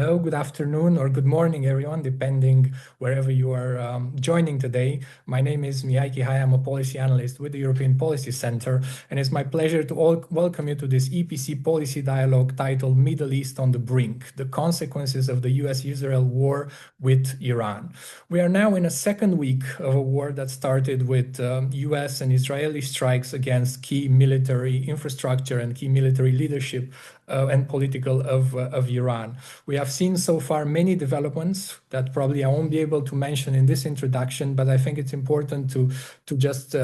Hello, good afternoon, or good morning, everyone, depending wherever you are joining today. My name is Mihai. I'm a policy analyst with the European Policy Center, and it's my pleasure to welcome you to this EPC policy dialogue titled Middle East on the Brink, the consequences of the US-Israel war with Iran. We are now in a second week of a war that started with US and Israeli strikes against key military infrastructure and key military leadership and political of Iran. We have seen so far many developments that probably I won't be able to mention in this introduction, but I think it's important to just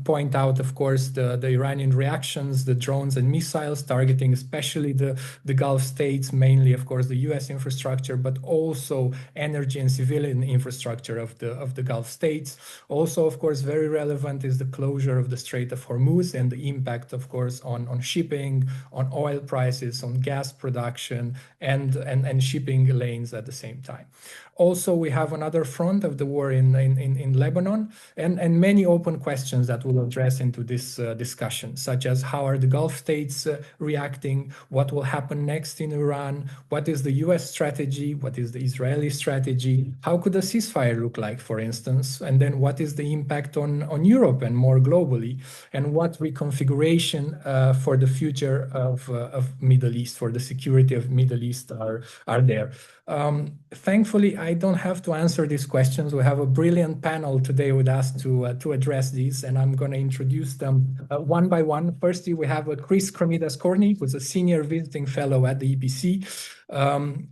point out, of course, the Iranian reactions, the drones and missiles targeting especially the Gulf states, mainly, of course, the US infrastructure, but also energy and civilian infrastructure of the Gulf states. Also, of course, very relevant is the closure of the Strait of Hormuz and the impact, of course, on shipping, on oil prices, on gas production, and shipping lanes at the same time. Also, we have another front of the war in Lebanon, and many open questions that we'll address into this discussion, such as how are the Gulf states reacting, what will happen next in Iran, what is the US strategy, what is the Israeli strategy, how could a ceasefire look like, for instance, and then what is the impact on Europe and more globally, and what reconfiguration for the future of Middle East, for the security of Middle East are there. Thankfully, I don't have to answer these questions. We have a brilliant panel today with us to address these, and I'm going to introduce them one by one. Firstly, we have Kremidas-Courtney, who's a senior visiting fellow at the EPC.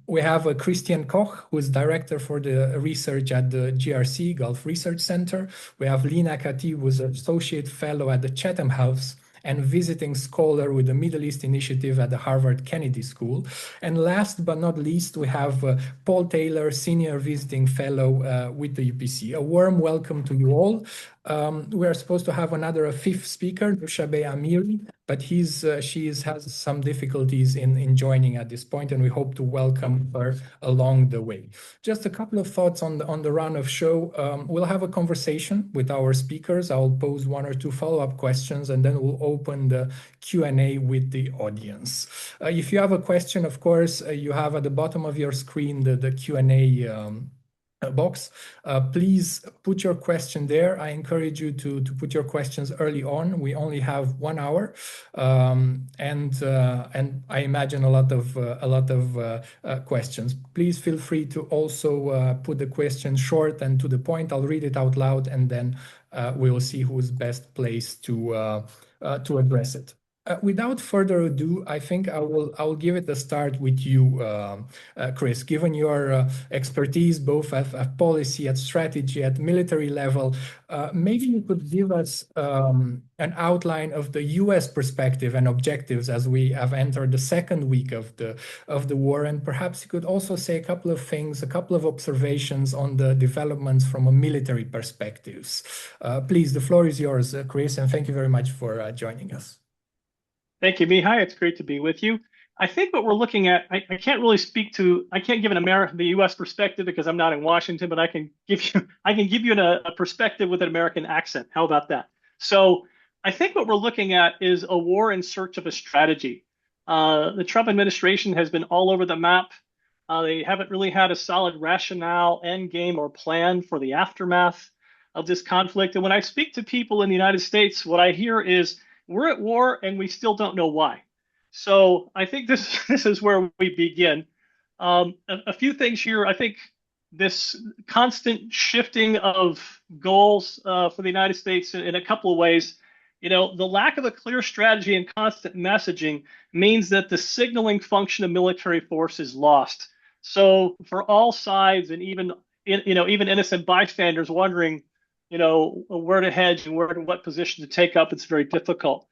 We have Christian Koch, who is director for the research at the GRC, Gulf Research Center. We have Lina, Khatib, who's an associate fellow at the Chatham House and visiting scholar with the Middle East Initiative at the Harvard Kennedy School. And last but not least, we have Paul Taylor, senior visiting fellow with the UPC. A warm welcome to you all. We are supposed to have a fifth speaker, Dushabeh Amiri, but she has some difficulties in joining at this point, and we hope to welcome her along the way. Just a couple of thoughts on the run of show. We'll have a conversation with our speakers. I'll pose one or two follow-up questions, and then we'll open the Q&A with the audience. If you have a question, of course, you have at the bottom of your screen the Q&A box. Please put your question there. I encourage you to put your questions early on. We only have 1 hour, and I imagine a lot of questions. Please feel free to also put the question short and to the point. I'll read it out loud, and then we will see who's best placed to address it. Without further ado, I think I'll give it a start with you, Chris. Given your expertise both at policy, at strategy, at military level, maybe you could give us an outline of the US perspective and objectives as we have entered the second week of the war, and perhaps you could also say a couple of things, a couple of observations on the developments from a military perspective. Please, the floor is yours, Chris, and thank you very much for joining us. Thank you, Mihai. It's great to be with you. I think what we're looking at, I can't really I can't give the U.S. perspective because I'm not in Washington, but I can give you a perspective with an American accent. How about that? So I think what we're looking at is a war in search of a strategy. The Trump administration has been all over the map. They haven't really had a solid rationale, end game, or plan for the aftermath of this conflict. And when I speak to people in the United States, what I hear is, we're at war and we still don't know why. So I think this is where we begin. A few things here. I think this constant shifting of goals for the United States in a couple of ways. The lack of a clear strategy and constant messaging means that the signaling function of military force is lost. So for all sides, and even innocent bystanders wondering, where to hedge and what position to take up, it's very difficult.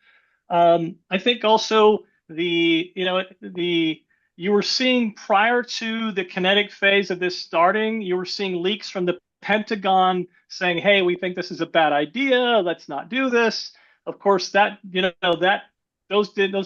I think also you were seeing prior to the kinetic phase of this starting, you were seeing leaks from the Pentagon saying, hey, we think this is a bad idea, let's not do this. Of course, those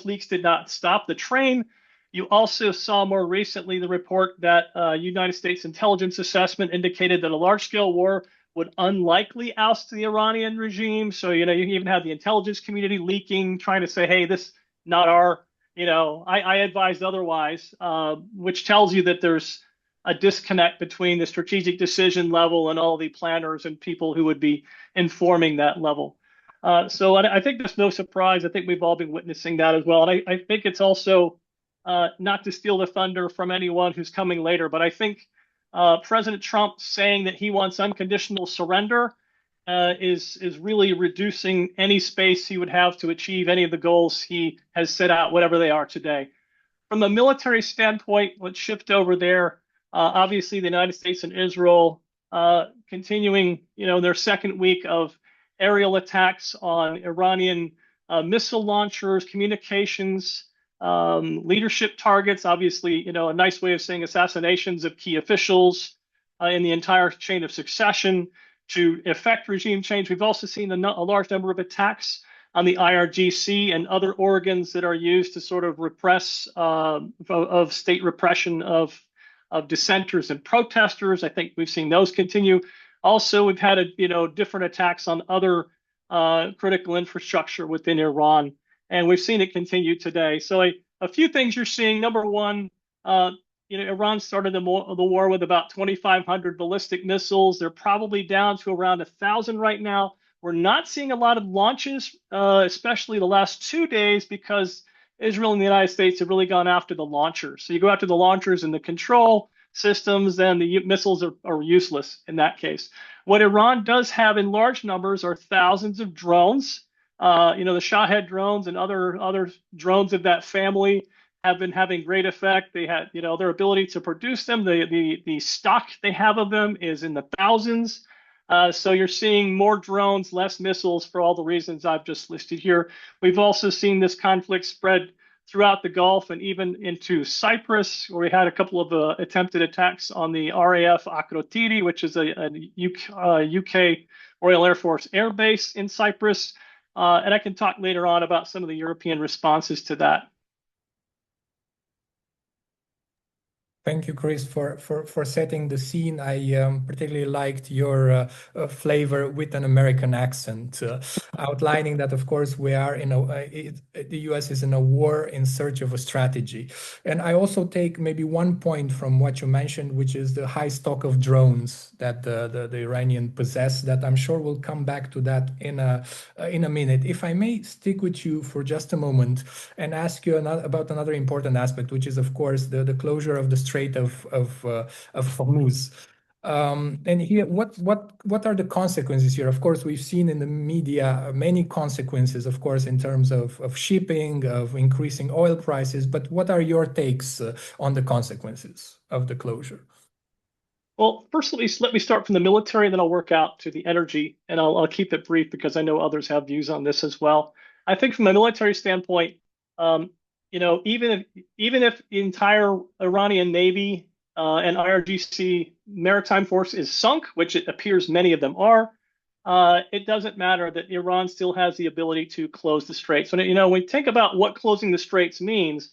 leaks did not stop the train. You also saw more recently the report that United States intelligence assessment indicated that a large-scale war would unlikely oust the Iranian regime. So, you even have the intelligence community leaking, trying to say, hey, this not our I advised otherwise, which tells you that there's a disconnect between the strategic decision level and all the planners and people who would be informing that level. So I think there's no surprise. I think we've all been witnessing that as well. And I think it's also not to steal the thunder from anyone who's coming later, but I think President Trump saying that he wants unconditional surrender is really reducing any space he would have to achieve any of the goals he has set out, whatever they are today. From a military standpoint, let's shift over there. Obviously, the United States and Israel continuing, their second week of aerial attacks on Iranian missile launchers, communications, leadership targets. Obviously, a nice way of saying assassinations of key officials in the entire chain of succession to effect regime change. We've also seen a large number of attacks on the IRGC and other organs that are used to sort of repress of state repression of dissenters and protesters. I think we've seen those continue. Also, we've had different attacks on other critical infrastructure within Iran, and we've seen it continue today. So a few things you're seeing. Number one, Iran started the war with about 2,500 ballistic missiles. They're probably down to around 1,000 right now. We're not seeing a lot of launches, especially the last 2 days, because Israel and the United States have really gone after the launchers. So you go after the launchers and the control systems, then the missiles are useless in that case. What Iran does have in large numbers are thousands of drones. The Shahed drones and other drones of that family have been having great effect. They had, their ability to produce them. The stock they have of them is in the thousands. So you're seeing more drones, less missiles for all the reasons I've just listed here. We've also seen this conflict spread throughout the Gulf and even into Cyprus, where we had a couple of attempted attacks on the RAF Akrotiri, which is a UK Royal Air Force air base in Cyprus. And I can talk later on about some of the European responses to that. Thank you, Chris, for setting the scene. I particularly liked your flavor with an American accent, outlining that, of course, we are the U.S. is in a war in search of a strategy. And I also take maybe one point from what you mentioned, which is the high stock of drones that the Iranian possess, that I'm sure we'll come back to that in a minute. If I may stick with you for just a moment and ask you about another important aspect, which is, of course, the closure of the Strait of Hormuz. And here, what are the consequences here? Of course, we've seen in the media many consequences, of course, in terms of shipping, of increasing oil prices. But what are your takes on the consequences of the closure? Well, first, let me start from the military, then I'll work out to the energy, and I'll keep it brief because I know others have views on this as well. I think from a military standpoint, even if the entire Iranian Navy and IRGC maritime force is sunk, which it appears many of them are, it doesn't matter that Iran still has the ability to close the straits. So, when we think about what closing the straits means,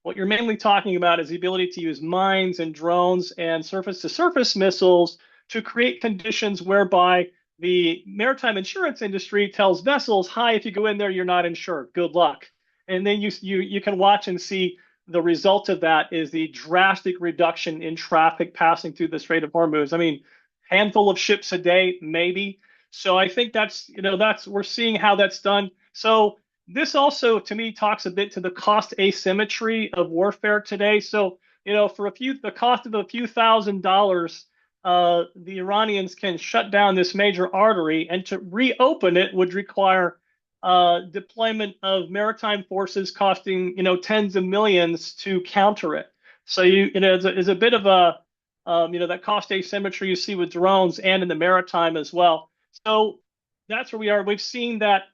what you're mainly talking about is the ability to use mines and drones and surface-to-surface missiles to create conditions whereby the maritime insurance industry tells vessels, hi, if you go in there, you're not insured. Good luck. And then you can watch and see the result of that is the drastic reduction in traffic passing through the Strait of Hormuz. I mean, handful of ships a day, maybe. So I think we're seeing how that's done. So this also, to me, talks a bit to the cost asymmetry of warfare today. So, for the cost of a few $1,000s, the Iranians can shut down this major artery, and to reopen it would require deployment of maritime forces costing tens of millions to counter it. So is a bit of a that cost asymmetry you see with drones and in the maritime as well. So that's where we are. We've seen that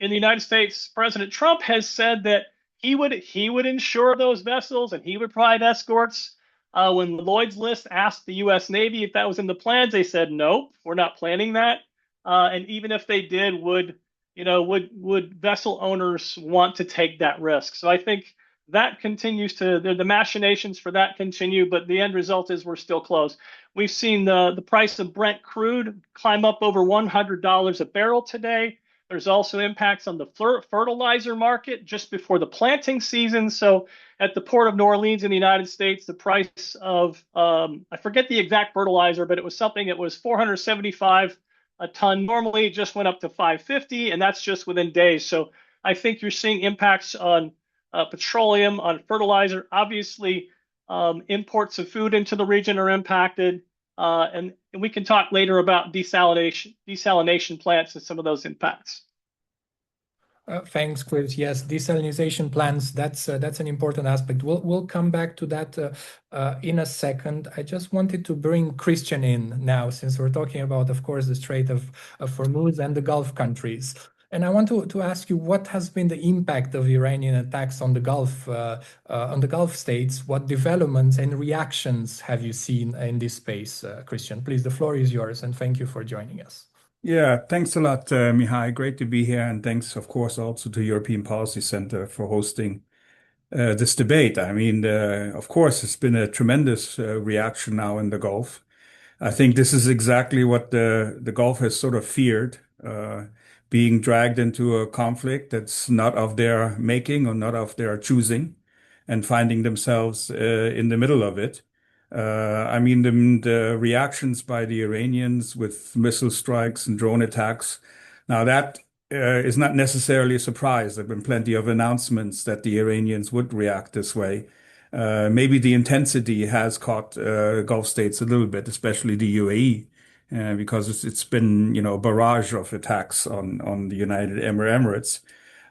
in the United States, President Trump has said that he would insure those vessels and he would provide escorts. When Lloyd's List asked the U.S. Navy if that was in the plans, they said no, we're not planning that. And even if they did, would vessel owners want to take that risk? So I think that continues the machinations for that continue, but the end result is we're still close. We've seen the price of Brent crude climb up over $100 a barrel today. There's also impacts on the fertilizer market just before the planting season. So at the port of New Orleans in the United States, the price of, I forget the exact fertilizer, but it was something that was 475 a ton. Normally it just went up to 550, and that's just within days. So I think you're seeing impacts on petroleum, on fertilizer. Obviously, imports of food into the region are impacted. And we can talk later about desalination plants and some of those impacts. Thanks, Chris. Yes, desalination plants, that's an important aspect. We'll come back to that in a second. I just wanted to bring Christian in now, since we're talking about, of course, the Strait of Hormuz and the Gulf countries. And I want to ask you, what has been the impact of Iranian attacks on the Gulf states? What developments and reactions have you seen in this space, Christian? Please, the floor is yours, and thank you for joining us. Yeah, thanks a lot, Mihai. Great to be here. And thanks, of course, also to European Policy Center for hosting this debate. I mean, of course, it's been a tremendous reaction now in the Gulf. I think this is exactly what the Gulf has sort of feared, being dragged into a conflict that's not of their making or not of their choosing, and finding themselves in the middle of it. I mean, the reactions by the Iranians with missile strikes and drone attacks. Now, that is not necessarily a surprise. There have been plenty of announcements that the Iranians would react this way. Maybe the intensity has caught Gulf states a little bit, especially the UAE, because it's been, a barrage of attacks on the United Arab Emirates.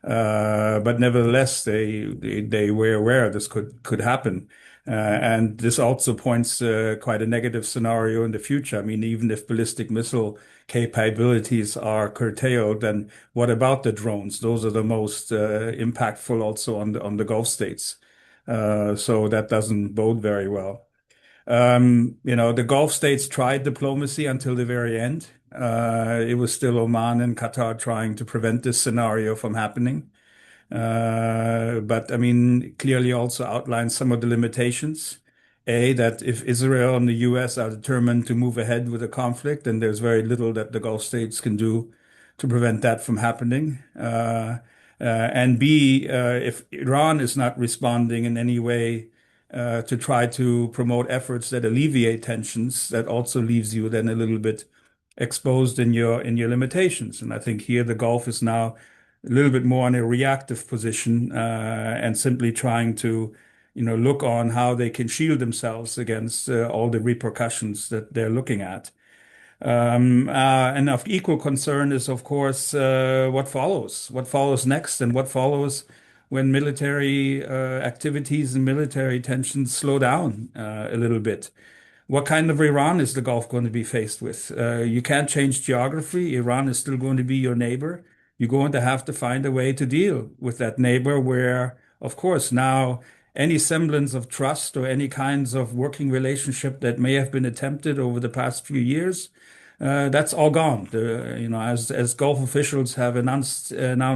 But nevertheless, they were aware this could happen. And this also points quite a negative scenario in the future. I mean, even if ballistic missile capabilities are curtailed, then what about the drones? Those are the most impactful also on the Gulf states. So that doesn't bode very well. The Gulf states tried diplomacy until the very end. It was still Oman and Qatar trying to prevent this scenario from happening. But I mean, clearly also outlines some of the limitations. That if Israel and the US are determined to move ahead with the conflict, then there's very little that the Gulf states can do to prevent that from happening. And B, if Iran is not responding in any way to try to promote efforts that alleviate tensions, that also leaves you then a little bit exposed in your limitations. And I think here the Gulf is now a little bit more in a reactive position and simply trying to, look on how they can shield themselves against all the repercussions that they're looking at. And of equal concern is, of course, what follows next, and what follows when military activities and military tensions slow down a little bit. What kind of Iran is the Gulf going to be faced with? You can't change geography. Iran is still going to be your neighbor. You're going to have to find a way to deal with that neighbor where, of course, now any semblance of trust or any kinds of working relationship that may have been attempted over the past few years, that's all gone. As Gulf officials have announced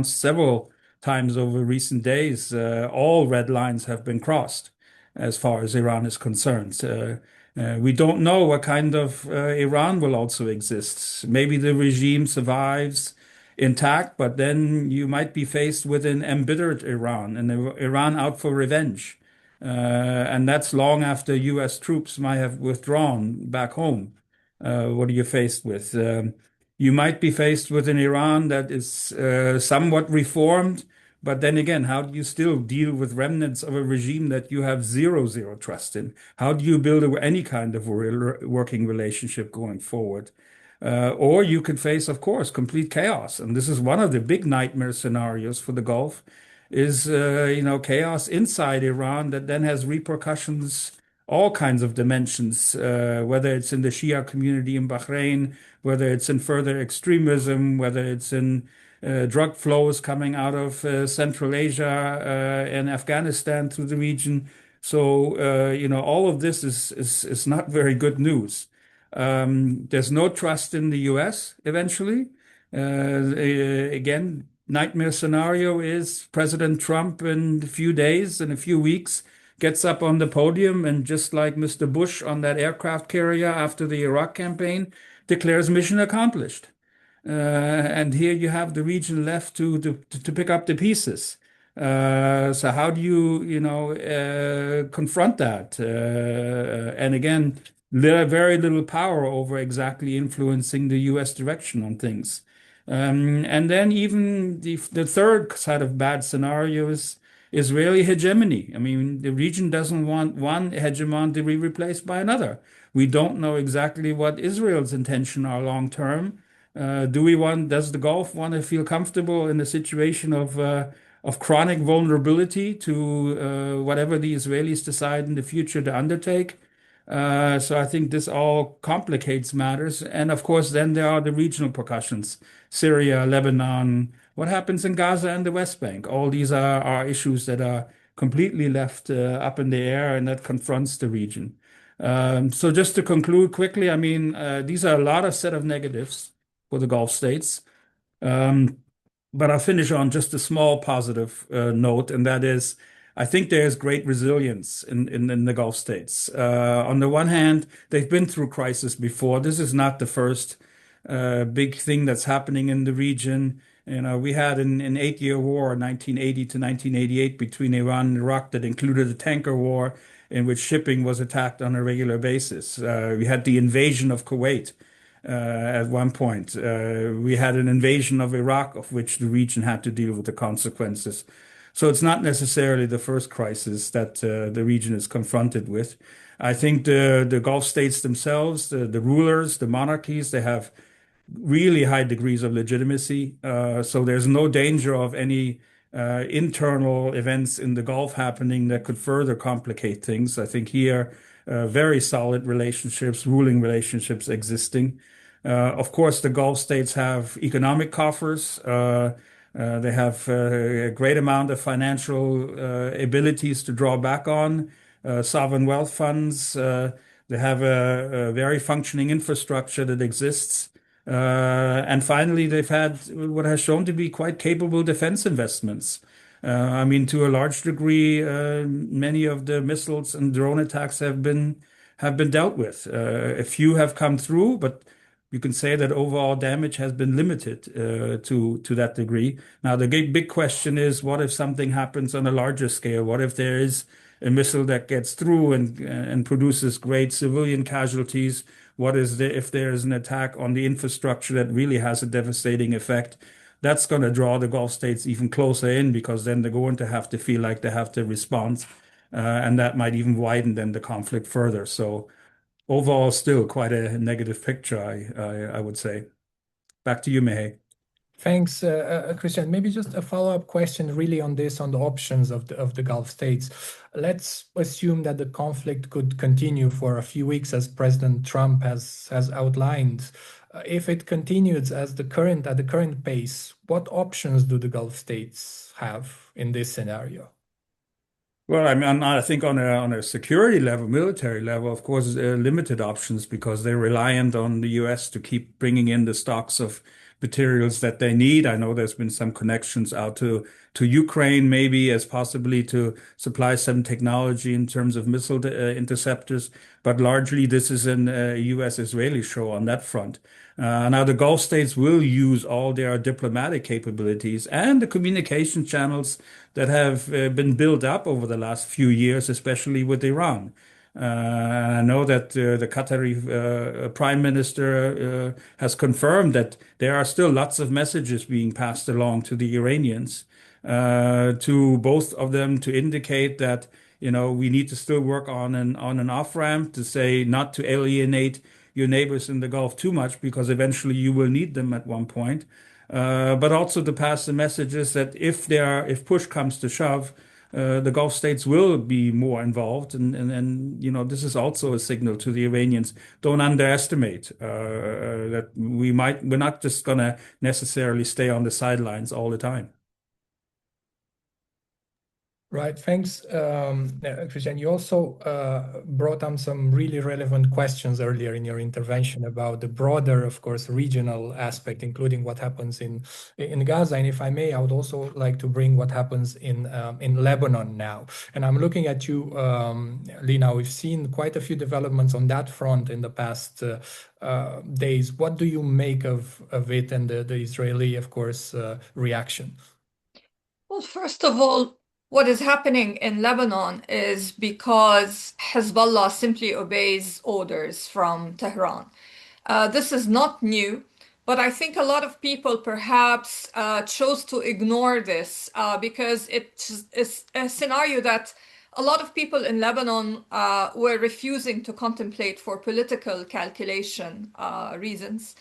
several times over recent days, all red lines have been crossed as far as Iran is concerned. We don't know what kind of Iran will also exist. Maybe the regime survives intact, but then you might be faced with an embittered Iran, and Iran out for revenge. And that's long after US troops might have withdrawn back home. What are you faced with? You might be faced with an Iran that is somewhat reformed, but then again, how do you still deal with remnants of a regime that you have zero trust in? How do you build any kind of working relationship going forward? Or you could face, of course, complete chaos. And this is one of the big nightmare scenarios for the Gulf is, chaos inside Iran that then has repercussions, all kinds of dimensions, whether it's in the Shia community in Bahrain, whether it's in further extremism, whether it's in drug flows coming out of Central Asia and Afghanistan through the region. So, all of this is not very good news. There's no trust in the US eventually. Again, nightmare scenario is President Trump in a few days, in a few weeks, gets up on the podium and just like Mr. Bush on that aircraft carrier after the Iraq campaign, declares mission accomplished. And here you have the region left to pick up the pieces. So how do you confront that? And again, very little power over exactly influencing the U.S. direction on things. And then even the third side of bad scenario is Israeli hegemony. I mean, the region doesn't want one hegemon to be replaced by another. We don't know exactly what Israel's intention are long term. Does the Gulf want to feel comfortable in a situation of chronic vulnerability to whatever the Israelis decide in the future to undertake? So I think this all complicates matters. And of course, then there are the regional percussions, Syria, Lebanon, what happens in Gaza and the West Bank. All these are issues that are completely left up in the air and that confronts the region. So just to conclude quickly, I mean, these are a lot of set of negatives for the Gulf states. But I'll finish on just a small positive note, and that is, I think there's great resilience in the Gulf states. On the one hand, they've been through crisis before. This is not the first big thing that's happening in the region. You know, we had an 8-year war, 1980 to 1988, between Iran and Iraq that included a tanker war in which shipping was attacked on a regular basis. We had the invasion of Kuwait at one point. We had an invasion of Iraq, of which the region had to deal with the consequences. So it's not necessarily the first crisis that the region is confronted with. I think the Gulf states themselves, the rulers, the monarchies, they have really high degrees of legitimacy. So there's no danger of any internal events in the Gulf happening that could further complicate things. I think here, very solid relationships, ruling relationships existing. Of course, the Gulf states have economic coffers. They have a great amount of financial abilities to draw back on, sovereign wealth funds. They have a very functioning infrastructure that exists. And finally, they've had what has shown to be quite capable defense investments. I mean, to a large degree, many of the missiles and drone attacks have been dealt with. A few have come through, but you can say that overall damage has been limited to that degree. Now, the big question is, what if something happens on a larger scale? What if there is a missile that gets through and produces great civilian casualties? What is if there is an attack on the infrastructure that really has a devastating effect? That's going to draw the Gulf states even closer in because then they're going to have to feel like they have to respond, and that might even widen then the conflict further. So overall, still quite a negative picture, I would say. Back to you, Mihai. Thanks, Christian. Maybe just a follow-up question really on this, on the options of the Gulf states. Let's assume that the conflict could continue for a few weeks as President Trump has outlined. If it continues at the current pace, what options do the Gulf states have in this scenario? Well, I mean, I think on a security level, military level, of course, limited options because they're reliant on the US to keep bringing in the stocks of materials that they need. I know there's been some connections out to Ukraine, maybe as possibly to supply some technology in terms of missile interceptors, but largely this is an US-Israeli show on that front. Now, the Gulf states will use all their diplomatic capabilities and the communication channels that have been built up over the last few years, especially with Iran. I know that the Qatari Prime Minister has confirmed that there are still lots of messages being passed along to the Iranians, to both of them to indicate that, we need to still work on an off-ramp to say not to alienate your neighbors in the Gulf too much because eventually you will need them at one point. But also to pass the messages that if push comes to shove, the Gulf states will be more involved, and this is also a signal to the Iranians. Don't underestimate that we're not just gonna necessarily stay on the sidelines all the time. Right. Thanks, Christian. You also brought up some really relevant questions earlier in your intervention about the broader, of course, regional aspect, including what happens in Gaza. And if I may, I would also like to bring what happens in Lebanon now. And I'm looking at you, Lina. We've seen quite a few developments on that front in the past days. What do you make of it and the Israeli, of course, reaction? Well, first of all, what is happening in Lebanon is because Hezbollah simply obeys orders from Tehran. This is not new, but I think a lot of people perhaps chose to ignore this because it is a scenario that a lot of people in Lebanon were refusing to contemplate for political calculation reasons.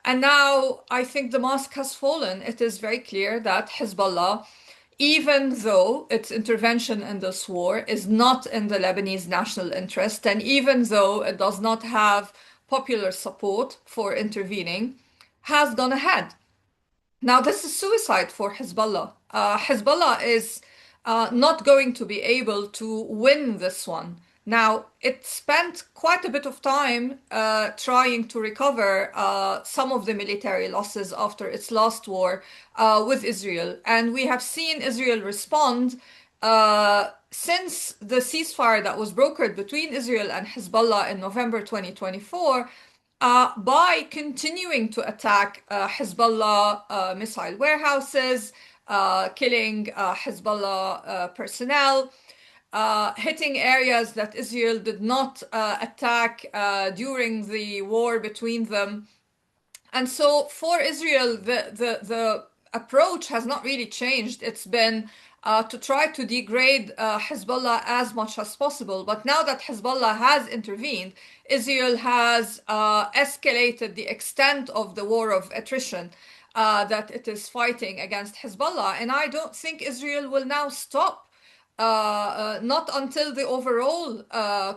And now I think the mask has fallen. It is very clear that Hezbollah, even though its intervention in this war is not in the Lebanese national interest, and even though it does not have popular support for intervening, has gone ahead. Now, this is suicide for Hezbollah. Hezbollah is not going to be able to win this one. Now, it spent quite a bit of time trying to recover some of the military losses after its last war with Israel. And we have seen Israel respond since the ceasefire that was brokered between Israel and Hezbollah in November 2024 by continuing to attack Hezbollah missile warehouses, killing Hezbollah personnel, hitting areas that Israel did not attack during the war between them. And so for Israel, the approach has not really changed. It's been to try to degrade Hezbollah as much as possible. But now that Hezbollah has intervened, Israel has escalated the extent of the war of attrition that it is fighting against Hezbollah. And I don't think Israel will now stop. Not until the overall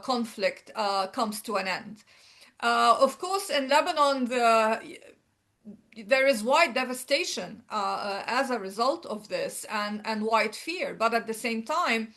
conflict comes to an end. Of course, in Lebanon, there is wide devastation as a result of this and wide fear. But at the same time,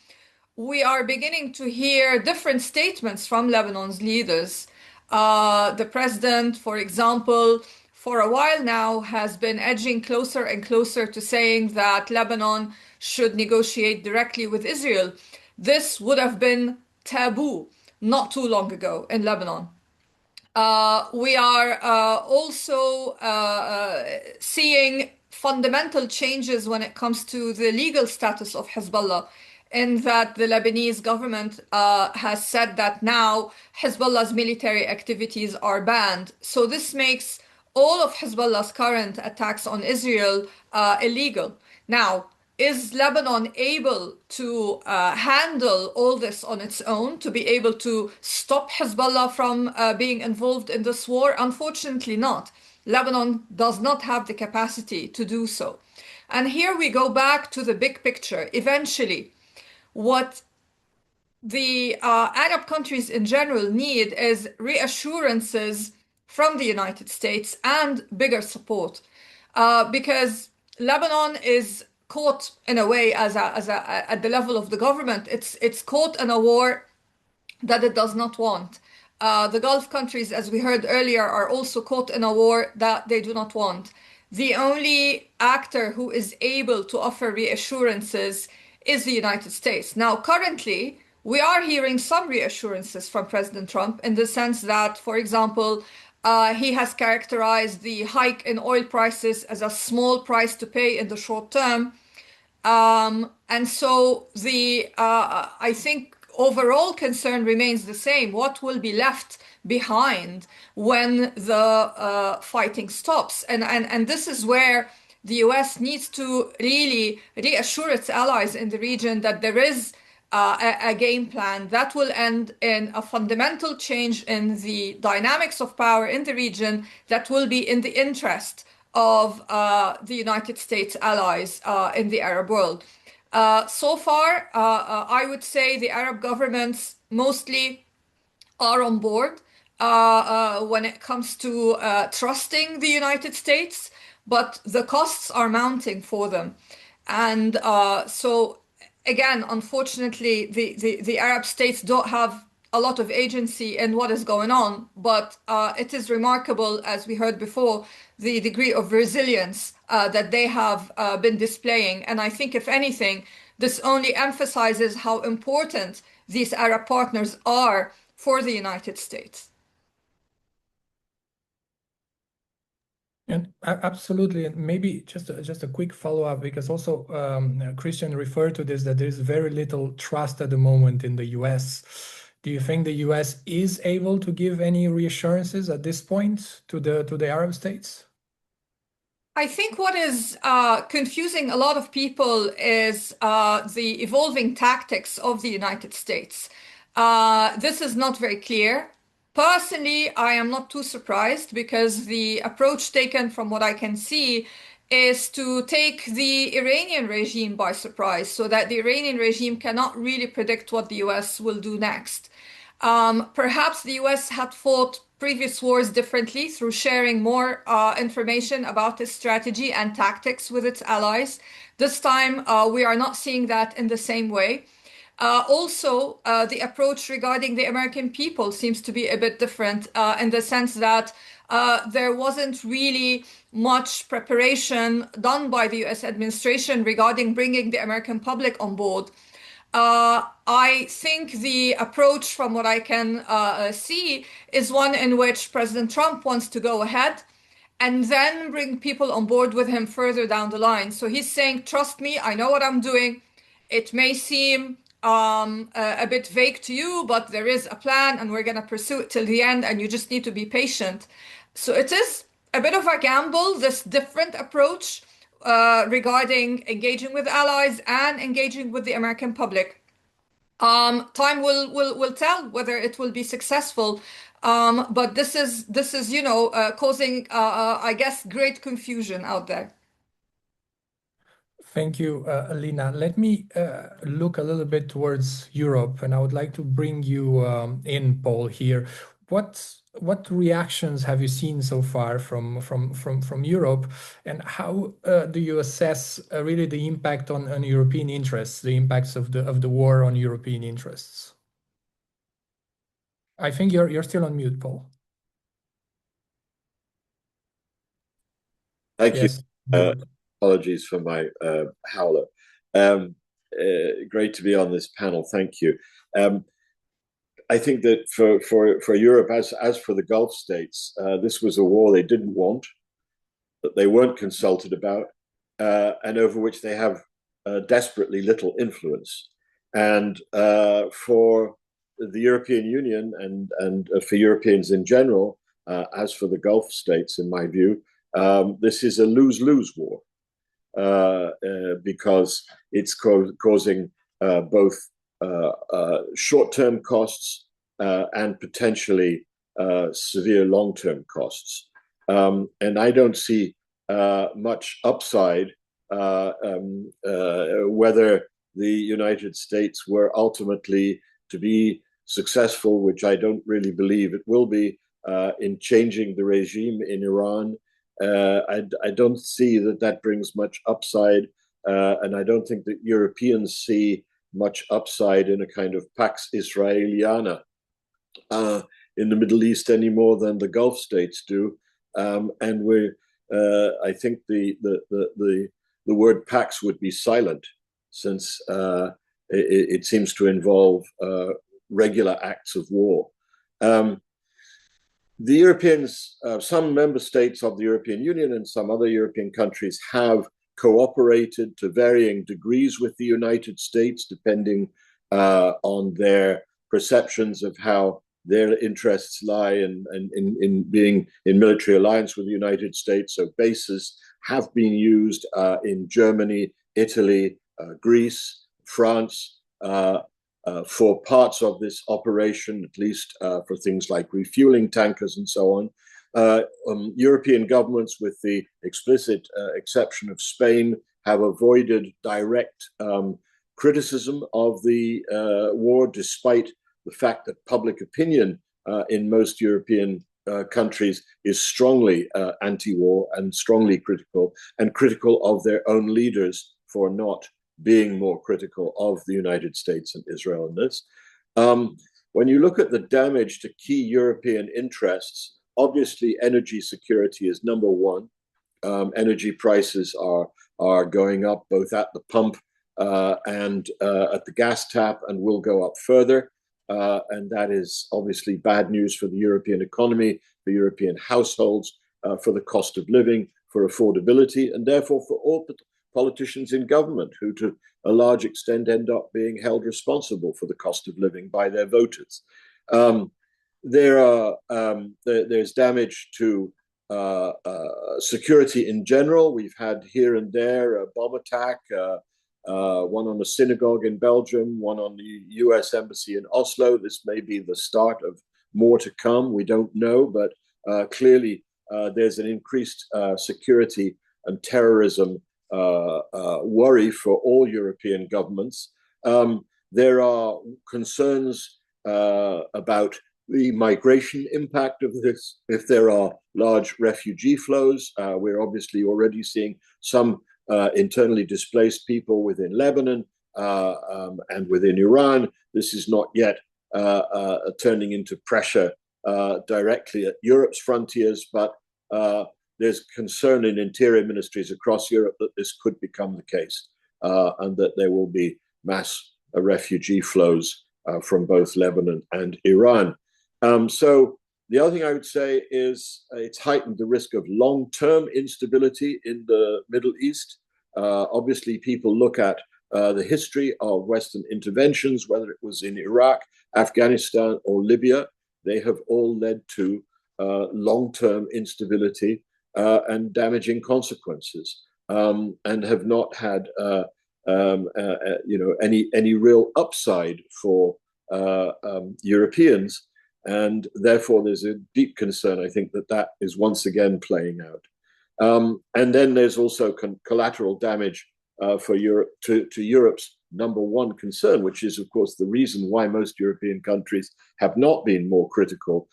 we are beginning to hear different statements from Lebanon's leaders. The president, for example, for a while now has been edging closer and closer to saying that Lebanon should negotiate directly with Israel. This would have been taboo not too long ago in Lebanon. We are also seeing fundamental changes when it comes to the legal status of Hezbollah, in that the Lebanese government has said that now Hezbollah's military activities are banned. So this makes all of Hezbollah's current attacks on Israel illegal. Now, is Lebanon able to handle all this on its own, to be able to stop Hezbollah from being involved in this war? Unfortunately not. Lebanon does not have the capacity to do so. And here we go back to the big picture. Eventually, what the Arab countries in general need is reassurances from the United States and bigger support, because Lebanon is caught in a way at the level of the government. It's caught in a war that it does not want. The Gulf countries, as we heard earlier, are also caught in a war that they do not want. The only actor who is able to offer reassurances is the United States. Now, currently, we are hearing some reassurances from President Trump in the sense that, for example, he has characterized the hike in oil prices as a small price to pay in the short term. And so I think overall concern remains the same. What will be left behind when the fighting stops? And this is where the US needs to really reassure its allies in the region that there is a game plan that will end in a fundamental change in the dynamics of power in the region that will be in the interest of the United States allies in the Arab world. So far, I would say the Arab governments mostly are on board when it comes to trusting the United States, but the costs are mounting for them. And so again, unfortunately, the Arab states don't have a lot of agency in what is going on, but it is remarkable, as we heard before, the degree of resilience that they have been displaying. And I think, if anything, this only emphasizes how important these Arab partners are for the United States. And absolutely, and maybe just a quick follow-up, because also Christian referred to this, that there is very little trust at the moment in the US. Do you think the US is able to give any reassurances at this point to the Arab states? I think what is confusing a lot of people is the evolving tactics of the United States. This is not very clear. Personally, I am not too surprised, because the approach taken, from what I can see, is to take the Iranian regime by surprise, so that the Iranian regime cannot really predict what the US will do next. Perhaps the US had fought previous wars differently through sharing more information about its strategy and tactics with its allies. This time, we are not seeing that in the same way. Also, the approach regarding the American people seems to be a bit different in the sense that there wasn't really much preparation done by the US administration regarding bringing the American public on board. I think the approach, from what I can see, is one in which President Trump wants to go ahead and then bring people on board with him further down the line. So he's saying, trust me, I know what I'm doing. It may seem a bit vague to you, but there is a plan and we're going to pursue it till the end, and you just need to be patient. So it is a bit of a gamble, this different approach regarding engaging with allies and engaging with the American public. Time will tell whether it will be successful. But this is causing I guess great confusion out there. Thank you, Lina. Let me look a little bit towards Europe, and I would like to bring you in, Paul, here. What reactions have you seen so far from Europe, and how do you assess really the impact on European interests, the impacts of the war on European interests? I think you're still on mute, Paul. Thank Yes. you. Apologies for my howler. Great to be on this panel. Thank you. I think that for Europe, as for the Gulf states, this was a war they didn't want, that they weren't consulted about, and over which they have desperately little influence. And for the European Union and for Europeans in general, as for the Gulf states, in my view, this is a lose-lose war. Because it's causing both short-term costs and potentially severe long-term costs. And I don't see much upside whether the United States were ultimately to be successful, which I don't really believe it will be, in changing the regime in Iran. I don't see that brings much upside, and I don't think that Europeans see much upside in a kind of Pax Israeliana in the Middle East any more than the Gulf states do. And I think the word Pax would be silent, since it seems to involve regular acts of war. The Europeans, some member states of the European Union and some other European countries have cooperated to varying degrees with the United States, depending on their perceptions of how their interests lie in being in military alliance with the United States. So bases have been used in Germany, Italy, Greece, France, for parts of this operation, at least for things like refueling tankers and so on. European governments, with the explicit exception of Spain, have avoided direct criticism of the war, despite the fact that public opinion in most European countries is strongly anti-war and strongly critical of their own leaders for not being more critical of the United States and Israel in this. When you look at the damage to key European interests, obviously energy security is number one. Energy prices are going up both at the pump and at the gas tap, and will go up further. And that is obviously bad news for the European economy, for European households, for the cost of living, for affordability, and therefore for all politicians in government who to a large extent end up being held responsible for the cost of living by their voters. There's damage to security in general. We've had here and there a bomb attack, one on a synagogue in Belgium, one on the US Embassy in Oslo. This may be the start of more to come. We don't know, but clearly there's an increased security and terrorism worry for all European governments. There are concerns about the migration impact of this. If there are large refugee flows, we're obviously already seeing some internally displaced people within Lebanon and within Iran. This is not yet turning into pressure directly at Europe's frontiers, but there's concern in interior ministries across Europe that this could become the case, and that there will be mass refugee flows from both Lebanon and Iran. So the other thing I would say is it's heightened the risk of long-term instability in the Middle East. Obviously, people look at the history of Western interventions, whether it was in Iraq, Afghanistan, or Libya. They have all led to long-term instability and damaging consequences, and have not had any real upside for Europeans. And therefore, there's a deep concern, I think, that is once again playing out. And then there's also collateral damage for Europe to Europe's number one concern, which is, of course, the reason why most European countries have not been more critical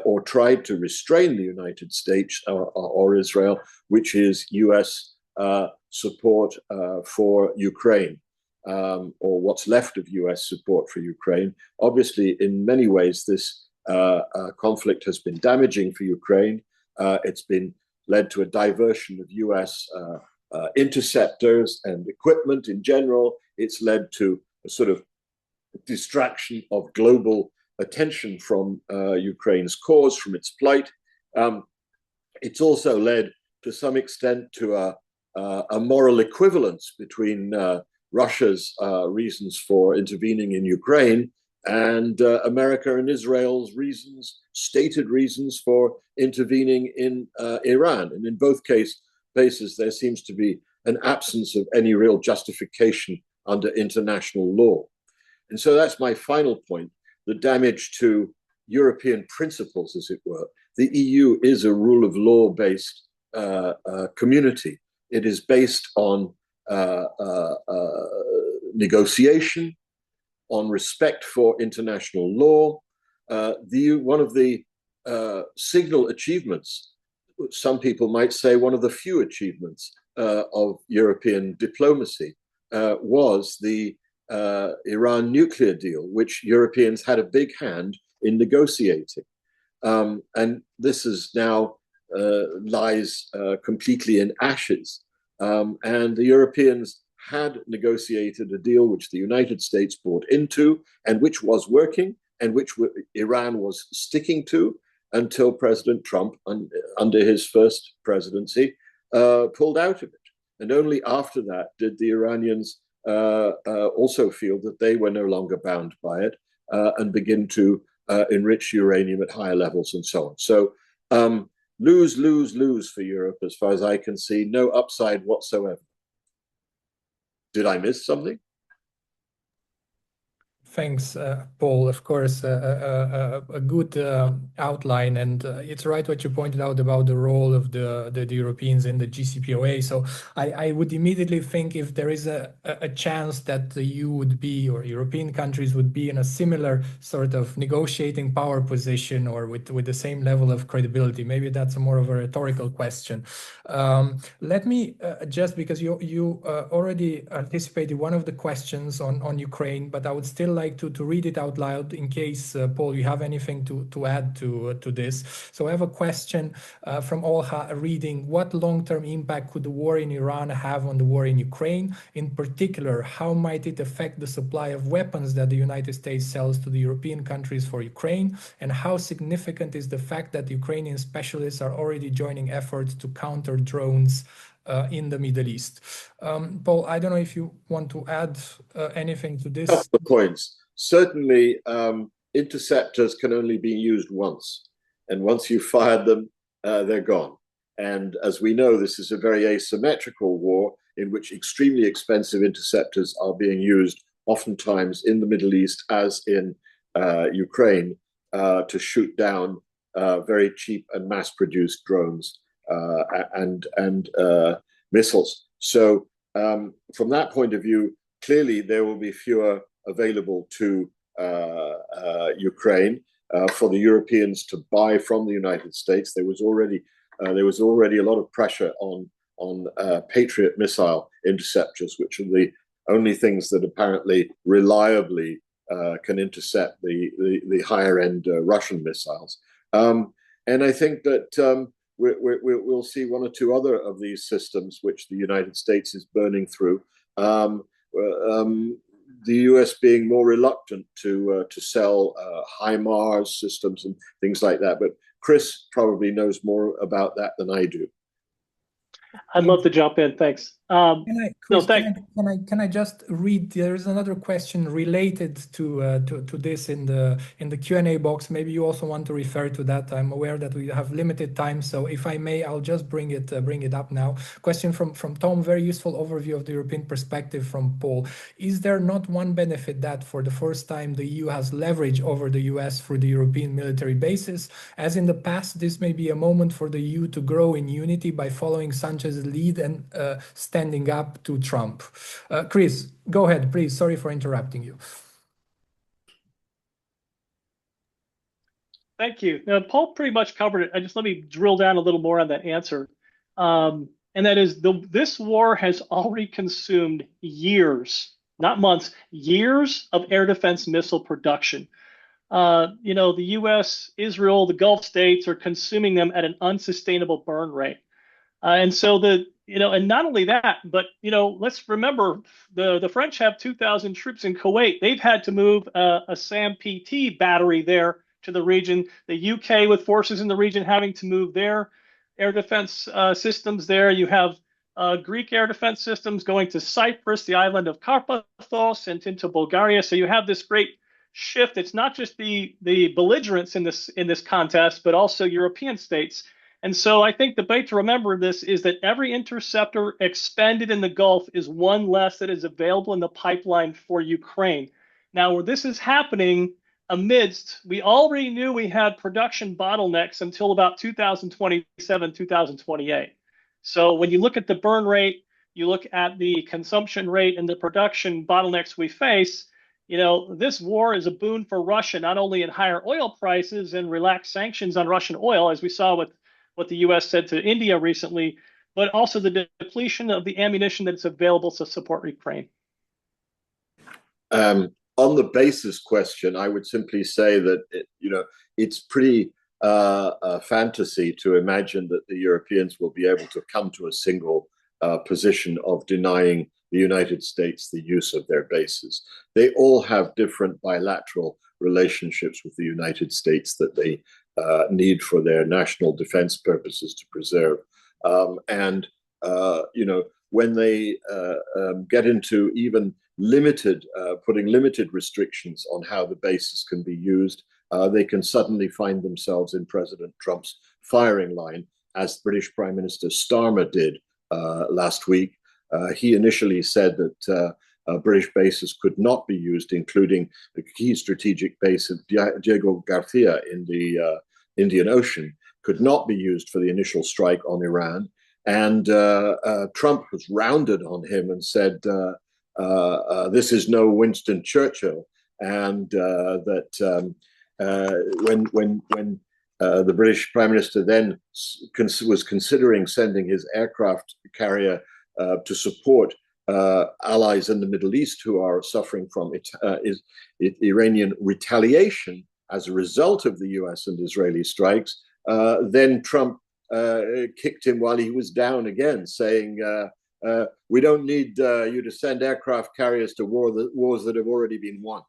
or tried to restrain the United States or Israel, which is US support for Ukraine, or what's left of US support for Ukraine. Obviously, in many ways, this conflict has been damaging for Ukraine. It's been led to a diversion of US interceptors and equipment in general. It's led to a sort of distraction of global attention from Ukraine's cause, from its plight. It's also led to some extent to a moral equivalence between Russia's reasons for intervening in Ukraine and America and Israel's stated reasons for intervening in Iran. And in both cases, there seems to be an absence of any real justification under international law. And so that's my final point, the damage to European principles, as it were. The EU is a rule of law-based community. It is based on negotiation, on respect for international law. One of the signal achievements, some people might say one of the few achievements of European diplomacy, was the Iran nuclear deal, which Europeans had a big hand in negotiating. And this is now lies completely in ashes. And the Europeans had negotiated a deal which the United States bought into, and which was working, and which Iran was sticking to until President Trump, under his first presidency, pulled out of it. And only after that did the Iranians also feel that they were no longer bound by it, and begin to enrich uranium at higher levels and so on. So lose, lose, lose for Europe, as far as I can see, no upside whatsoever. Did I miss something? Thanks, Paul. Of course, a good outline, and it's right what you pointed out about the role of the Europeans in the GCPOA. So I would immediately think if there is a chance that the EU would be, or European countries would be in a similar sort of negotiating power position or with the same level of credibility. Maybe that's a more of a rhetorical question. Let me just, because you already anticipated one of the questions on Ukraine, but I would still like to read it out loud in case, Paul, you have anything to add to this. So I have a question from Olha reading, what long-term impact could the war in Iran have on the war in Ukraine? In particular, how might it affect the supply of weapons that the United States sells to the European countries for Ukraine? And how significant is the fact that Ukrainian specialists are already joining efforts to counter drones in the Middle East? Paul, I don't know if you want to add anything to this. Couple of points. Certainly, interceptors can only be used once, and once you've fired them, they're gone. And as we know, this is a very asymmetrical war in which extremely expensive interceptors are being used, oftentimes in the Middle East, as in Ukraine, to shoot down very cheap and mass-produced drones and missiles. So from that point of view, clearly there will be fewer available to Ukraine for the Europeans to buy from the United States. There was already a lot of pressure on Patriot missile interceptors, which are the only things that apparently reliably can intercept the higher end Russian missiles. And I think that we'll see one or two other of these systems which the United States is burning through. The US being more reluctant to sell HIMARS systems and things like that. But Chris probably knows more about that than I do. I'd love to jump in. Thanks. Can I just read? There is another question related to this in the Q&A box. Maybe you also want to refer to that. I'm aware that we have limited time, so if I may, I'll just bring it up now. Question from Tom. Very useful overview of the European perspective from Paul. Is there not one benefit that for the first time the EU has leverage over the US through the European military bases? As in the past, this may be a moment for the EU to grow in unity by following Sanchez's lead and standing up to Trump. Chris, go ahead, please. Sorry for interrupting you. Thank you. Now, Paul pretty much covered it. Let me drill down a little more on that answer. And that is, this war has already consumed years, not months, years of air defense missile production. The US, Israel, the Gulf states are consuming them at an unsustainable burn rate. And so and not only that, but let's remember the French have 2,000 troops in Kuwait. They've had to move a SAM-PT battery there to the region. The UK with forces in the region having to move their air defense systems there. You have Greek air defense systems going to Cyprus, the island of Karpathos, and into Bulgaria. So you have this great shift. It's not just the belligerents in this contest, but also European states. And so I think the way to remember this is that every interceptor expended in the Gulf is one less that is available in the pipeline for Ukraine. Now, where this is happening amidst, we already knew we had production bottlenecks until about 2027, 2028. So when you look at the burn rate, you look at the consumption rate and the production bottlenecks we face, this war is a boon for Russia, not only in higher oil prices and relaxed sanctions on Russian oil, as we saw with what the U.S. said to India recently, but also the depletion of the ammunition that's available to support Ukraine. On the basis question, I would simply say that it's pretty fantasy to imagine that the Europeans will be able to come to a single position of denying the United States the use of their bases. They all have different bilateral relationships with the United States that they need for their national defense purposes to preserve. When they get into even putting limited restrictions on how the bases can be used, they can suddenly find themselves in President Trump's firing line, as British Prime Minister Starmer did last week. He initially said that British bases could not be used, including the key strategic base of Diego Garcia in the Indian Ocean, could not be used for the initial strike on Iran. And Trump was rounded on him and said, this is no Winston Churchill. And that when the British Prime Minister then was considering sending his aircraft carrier to support allies in the Middle East who are suffering from Iranian retaliation as a result of the US and Israeli strikes, then Trump kicked him while he was down again, saying, we don't need you to send aircraft carriers to wars that have already been won.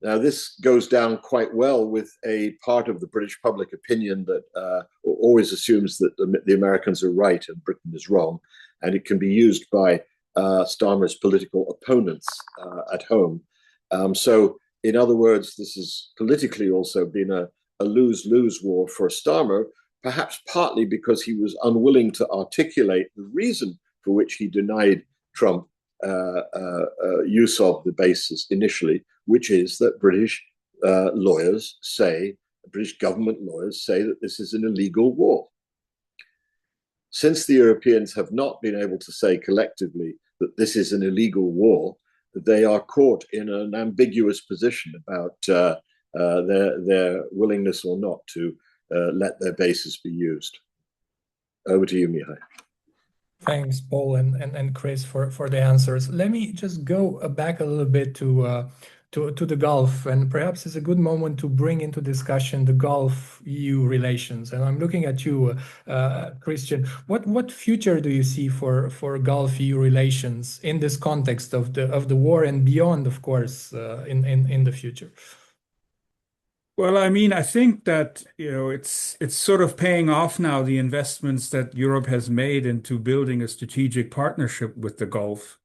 Now, this goes down quite well with a part of the British public opinion that always assumes that the Americans are right and Britain is wrong, and it can be used by Starmer's political opponents at home. So, in other words, this has politically also been a lose-lose war for Starmer, perhaps partly because he was unwilling to articulate the reason for which he denied Trump use of the bases initially, which is that British lawyers say, British government lawyers say that this is an illegal war. Since the Europeans have not been able to say collectively that this is an illegal war, they are caught in an ambiguous position about their willingness or not to let their bases be used. Over to you, Mihai. Thanks, Paul and Chris for the answers. Let me just go back a little bit to the Gulf, and perhaps it's a good moment to bring into discussion the Gulf-EU relations. And I'm looking at you, Christian. What future do you see for Gulf-EU relations in this context of the war and beyond, of course, in the future? Well, I mean, I think that, it's sort of paying off now, the investments that Europe has made into building a strategic partnership with the Gulf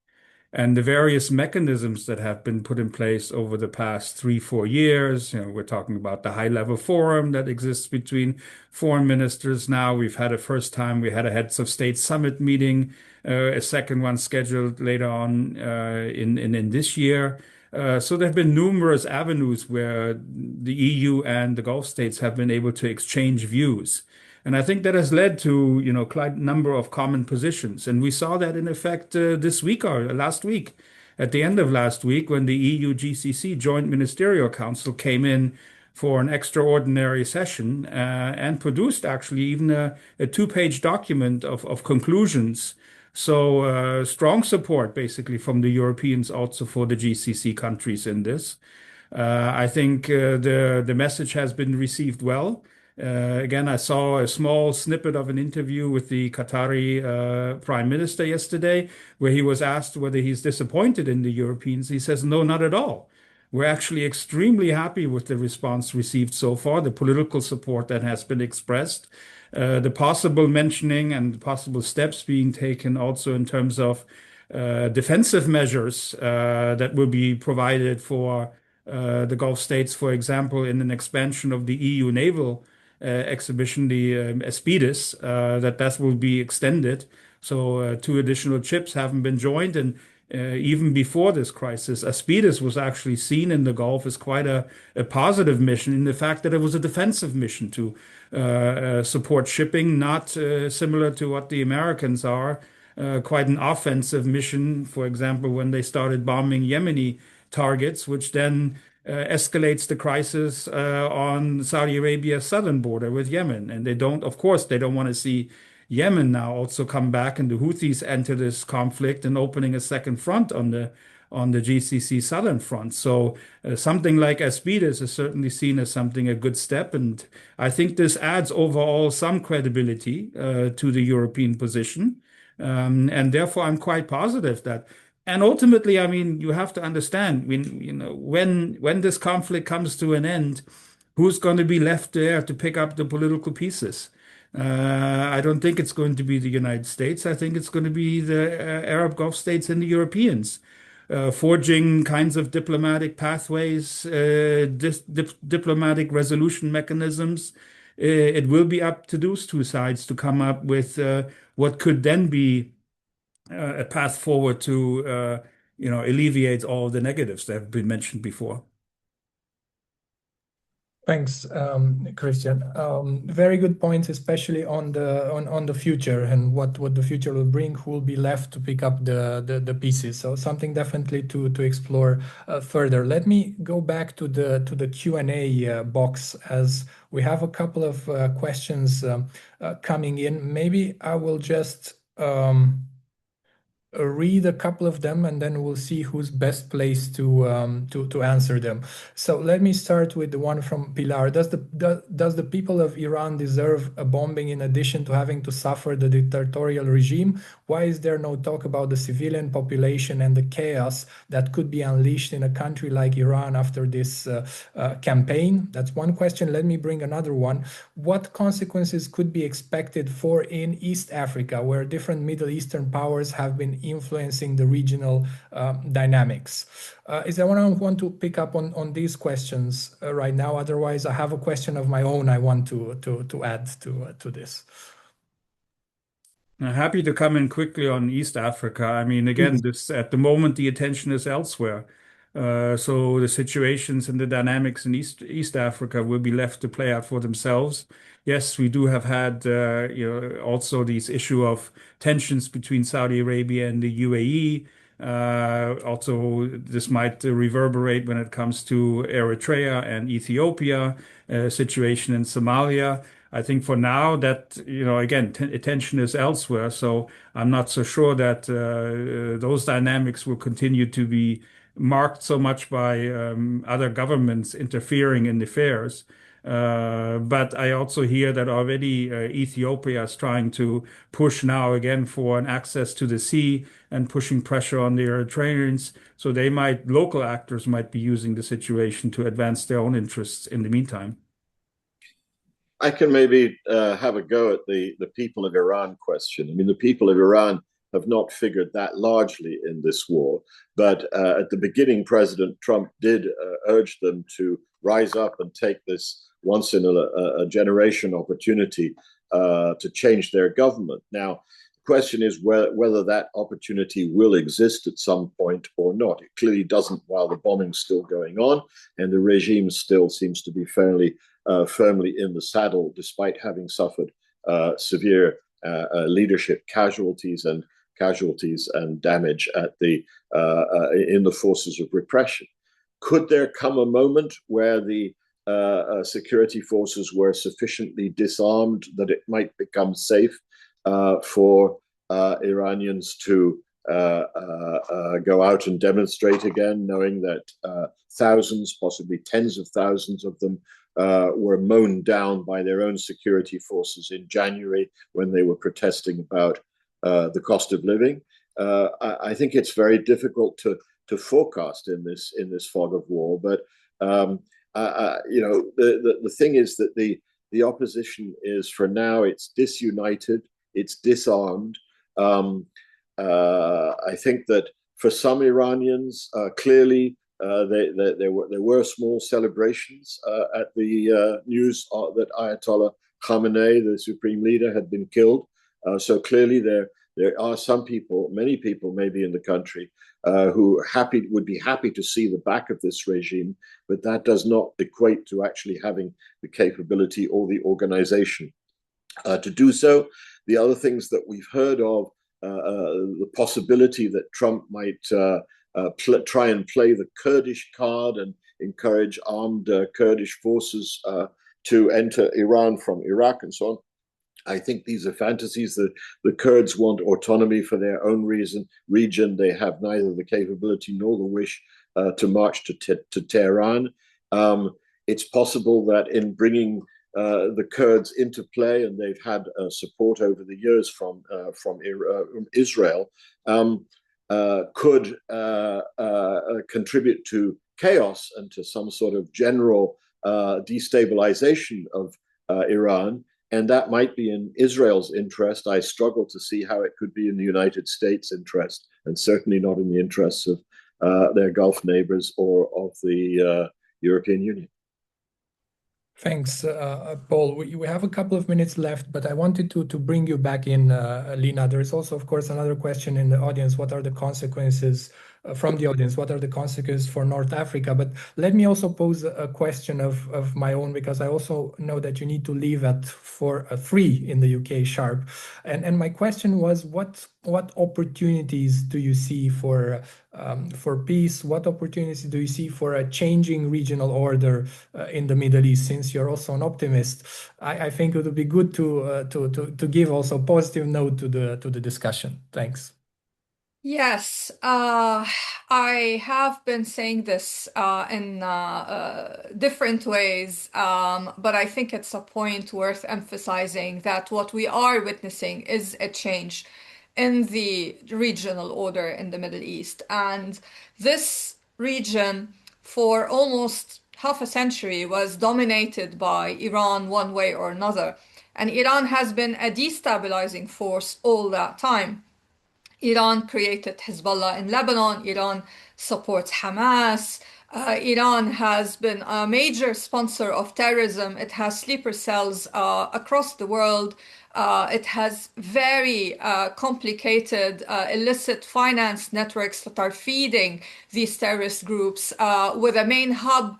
and the various mechanisms that have been put in place over the past 3-4 years. We're talking about the high-level forum that exists between foreign ministers now. We've had we had a heads of state summit meeting, a second one scheduled later on in this year. So there have been numerous avenues where the EU and the Gulf states have been able to exchange views. And I think that has led to, quite a number of common positions. And we saw that in effect this week or last week, at the end of last week, when the EU GCC Joint Ministerial Council came in for an extraordinary session and produced actually even a 2-page document of conclusions. So strong support basically from the Europeans also for the GCC countries in this. I think the message has been received well. Again, I saw a small snippet of an interview with the Qatari Prime Minister yesterday, where he was asked whether he's disappointed in the Europeans. He says, no, not at all. We're actually extremely happy with the response received so far, the political support that has been expressed, the possible mentioning and possible steps being taken also in terms of defensive measures that will be provided for the Gulf states, for example, in an expansion of the EU naval exhibition, the Aspides, that will be extended. So 2 additional ships haven't been joined, and even before this crisis, Aspides was actually seen in the Gulf as quite a positive mission in the fact that it was a defensive mission to support shipping, not similar to what the Americans are, quite an offensive mission, for example, when they started bombing Yemeni targets, which then escalates the crisis on Saudi Arabia's southern border with Yemen. And they don't want to see Yemen now also come back and the Houthis enter this conflict and opening a second front on the GCC southern front. So something like Aspides is certainly seen as a good step. And I think this adds overall some credibility to the European position. And therefore, I'm quite positive that. And ultimately, I mean, you have to understand, when this conflict comes to an end, who's going to be left there to pick up the political pieces? I don't think it's going to be the United States. I think it's going to be the Arab Gulf states and the Europeans, forging kinds of diplomatic pathways, diplomatic resolution mechanisms. It will be up to those 2 sides to come up with what could then be a path forward to alleviate all the negatives that have been mentioned before. Thanks, Christian. Very good points, especially on the future and what the future will bring. Who will be left to pick up the pieces? So something definitely to explore further. Let me go back to the Q&A box, as we have a couple of questions coming in. Maybe I will just read a couple of them, and then we'll see who's best placed to answer them. So let me start with the one from Pilar. Does the people of Iran deserve a bombing in addition to having to suffer the dictatorial regime? Why is there no talk about the civilian population and the chaos that could be unleashed in a country like Iran after this campaign? That's one question. Let me bring another one. What consequences could be expected for in East Africa, where different Middle Eastern powers have been influencing the regional dynamics? Is there anyone who want to pick up on these questions right now? Otherwise, I have a question of my own I want to add to this. I'm happy to come in quickly on East Africa. I mean, again, this at the moment the attention is elsewhere. So the situations and the dynamics in East Africa will be left to play out for themselves. Yes, we do have had also this issue of tensions between Saudi Arabia and the UAE. Also, this might reverberate when it comes to Eritrea and Ethiopia, situation in Somalia. I think for now that, again, attention is elsewhere. So I'm not so sure that those dynamics will continue to be marked so much by other governments interfering in affairs. But I also hear that already Ethiopia is trying to push now again for an access to the sea and pushing pressure on the Eritreans. So local actors might be using the situation to advance their own interests in the meantime. I can maybe have a go at the people of Iran question. I mean, the people of Iran have not figured that largely in this war. But at the beginning, President Trump did urge them to rise up and take this once in a generation opportunity to change their government. Now, the question is whether that opportunity will exist at some point or not. It clearly doesn't while the bombing's still going on, and the regime still seems to be fairly firmly in the saddle, despite having suffered severe leadership casualties and damage at in the forces of repression. Could there come a moment where the security forces were sufficiently disarmed that it might become safe for Iranians to go out and demonstrate again, knowing that thousands, possibly tens of thousands of them were mown down by their own security forces in January when they were protesting about the cost of living? I think it's very difficult to forecast in this fog of war. But the thing is that the opposition is, for now, it's disunited, it's disarmed. I think that for some Iranians, clearly there were small celebrations at the news that Ayatollah Khamenei, the supreme leader, had been killed. So clearly there are some people, many people maybe in the country, who would be happy to see the back of this regime, but that does not equate to actually having the capability or the organization to do so. The other things that we've heard of, the possibility that Trump might try and play the Kurdish card and encourage armed Kurdish forces to enter Iran from Iraq and so on. I think these are fantasies. The Kurds want autonomy for their own region. They have neither the capability nor the wish to march to Tehran. It's possible that in bringing the Kurds into play, and they've had support over the years from Israel, could contribute to chaos and to some sort of general destabilization of Iran. And that might be in Israel's interest. I struggle to see how it could be in the United States' interest, and certainly not in the interests of their Gulf neighbors or of the European Union. Thanks, Paul. We have a couple of minutes left, but I wanted to bring you back in, Lina. There is also, of course, another question in the audience. What are the consequences from the audience? What are the consequences for North Africa? But let me also pose a question of my own, because I also know that you need to leave at 3 in the UK sharp. And my question was, what opportunities do you see for peace? What opportunities do you see for a changing regional order in the Middle East? Since you're also an optimist, I think it would be good to give also a positive note to the discussion. Thanks. Yes, I have been saying this in different ways, but I think it's a point worth emphasizing that what we are witnessing is a change in the regional order in the Middle East. And this region, for almost half a century, was dominated by Iran one way or another. And Iran has been a destabilizing force all that time. Iran created Hezbollah in Lebanon. Iran supports Hamas. Iran has been a major sponsor of terrorism. It has sleeper cells across the world. It has very complicated illicit finance networks that are feeding these terrorist groups, with a main hub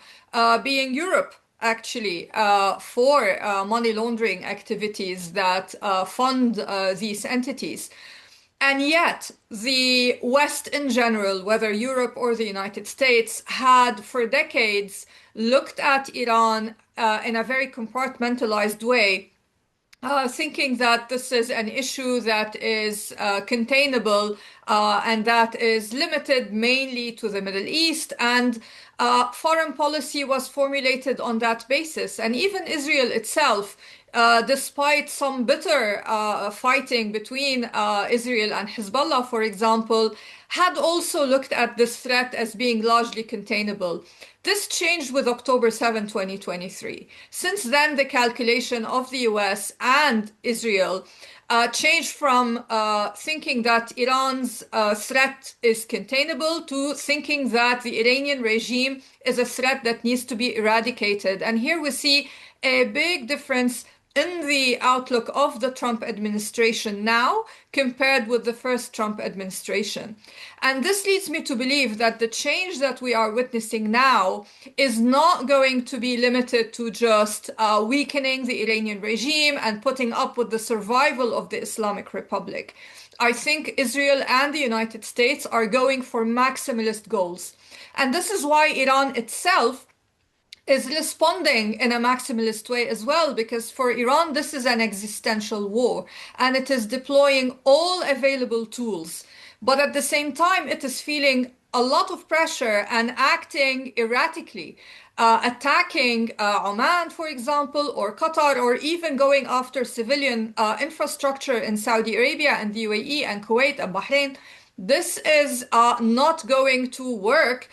being Europe, actually, for money laundering activities that fund these entities. And yet, the West in general, whether Europe or the United States, had for decades looked at Iran in a very compartmentalized way, thinking that this is an issue that is containable and that is limited mainly to the Middle East. And foreign policy was formulated on that basis. And even Israel itself, despite some bitter fighting between Israel and Hezbollah, for example, had also looked at this threat as being largely containable. This changed with October 7, 2023. Since then, the calculation of the US and Israel changed from thinking that Iran's threat is containable to thinking that the Iranian regime is a threat that needs to be eradicated. And here we see a big difference in the outlook of the Trump administration now compared with the first Trump administration. And this leads me to believe that the change that we are witnessing now is not going to be limited to just weakening the Iranian regime and putting up with the survival of the Islamic Republic. I think Israel and the United States are going for maximalist goals. And this is why Iran itself is responding in a maximalist way as well, because for Iran, this is an existential war and it is deploying all available tools. But at the same time, it is feeling a lot of pressure and acting erratically, attacking Oman, for example, or Qatar, or even going after civilian infrastructure in Saudi Arabia and the UAE and Kuwait and Bahrain. This is not going to work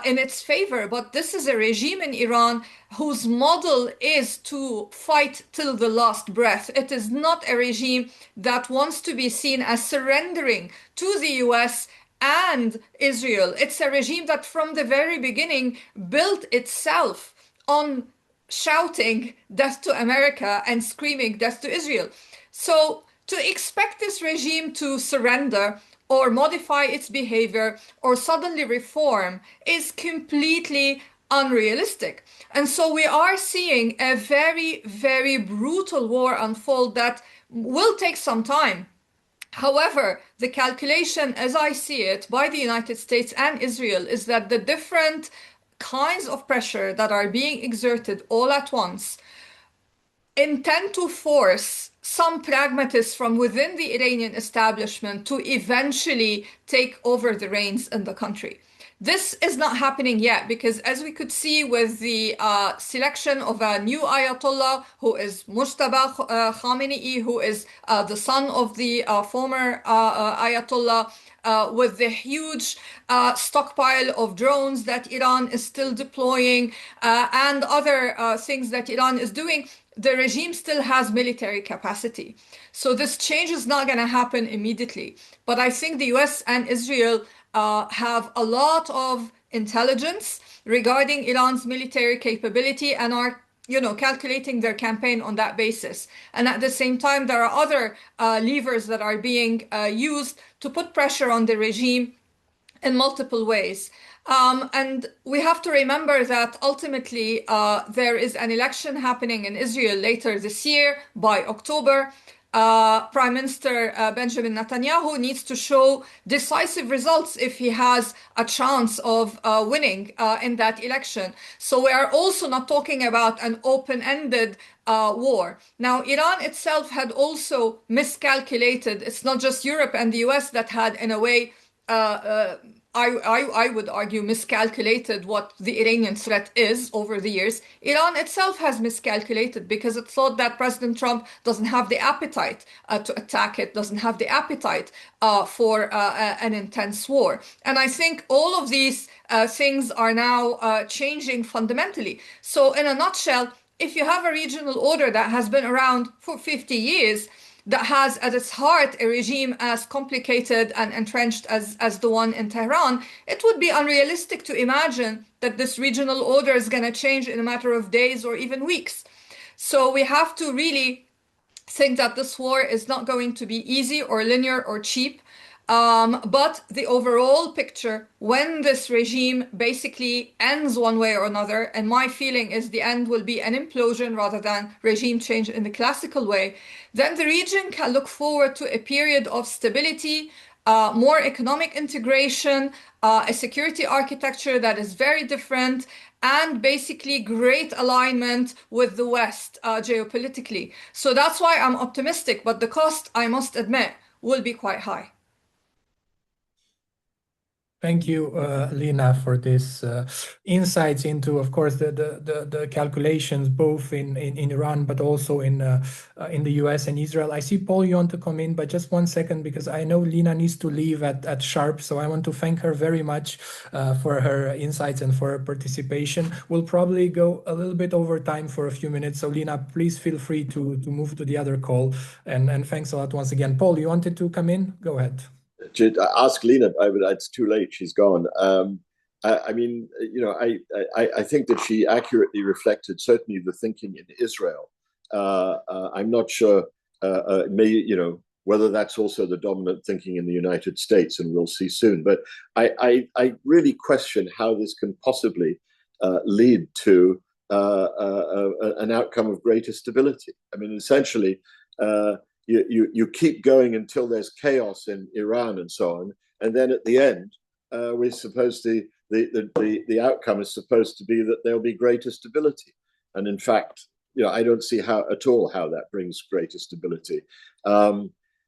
in its favor, but this is a regime in Iran whose model is to fight till the last breath. It is not a regime that wants to be seen as surrendering to the US and Israel. It's a regime that from the very beginning built itself on shouting death to America and screaming death to Israel. So to expect this regime to surrender or modify its behavior or suddenly reform is completely unrealistic. And so we are seeing a very, very brutal war unfold that will take some time. However, the calculation, as I see it, by the United States and Israel is that the different kinds of pressure that are being exerted all at once intend to force some pragmatists from within the Iranian establishment to eventually take over the reins in the country. This is not happening yet because, as we could see with the selection of a new Ayatollah, who is Mujtaba Khamenei, who is the son of the former Ayatollah, with the huge stockpile of drones that Iran is still deploying and other things that Iran is doing, the regime still has military capacity. So this change is not going to happen immediately. But I think the US and Israel have a lot of intelligence regarding Iran's military capability and are calculating their campaign on that basis. And at the same time, there are other levers that are being used to put pressure on the regime in multiple ways. And we have to remember that ultimately there is an election happening in Israel later this year by October. Prime Minister Benjamin Netanyahu needs to show decisive results if he has a chance of winning in that election. So we are also not talking about an open-ended war. Now, Iran itself had also miscalculated. It's not just Europe and the US that had, in a way, I would argue, miscalculated what the Iranian threat is over the years. Iran itself has miscalculated because it thought that President Trump doesn't have the appetite to attack it, doesn't have the appetite for an intense war. And I think all of these things are now changing fundamentally. So in a nutshell, if you have a regional order that has been around for 50 years, that has at its heart a regime as complicated and entrenched as the one in Tehran, it would be unrealistic to imagine that this regional order is going to change in a matter of days or even weeks. So we have to really think that this war is not going to be easy or linear or cheap. But the overall picture, when this regime basically ends one way or another, and my feeling is the end will be an implosion rather than regime change in the classical way, then the region can look forward to a period of stability, more economic integration, a security architecture that is very different, and basically great alignment with the West geopolitically. So that's why I'm optimistic, but the cost, I must admit, will be quite high. Thank you, Lina, for this insights into, of course, the calculations both in Iran, but also in the US and Israel. I see, Paul, you want to come in, but just 1 second, because I know Lina needs to leave at sharp. So I want to thank her very much for her insights and for her participation. We'll probably go a little bit over time for a few minutes. So Lina, please feel free to move to the other call. And thanks a lot once again. Paul, you wanted to come in? Go ahead. To ask Lina, it's too late. She's gone. I mean, I think that she accurately reflected certainly the thinking in Israel. I'm not sure, whether that's also the dominant thinking in the United States, and we'll see soon. But I really question how this can possibly lead to an outcome of greater stability. I mean, essentially, you keep going until there's chaos in Iran and so on, and then at the end, we're supposed to the outcome is supposed to be that there'll be greater stability. And in fact, I don't see how that brings greater stability.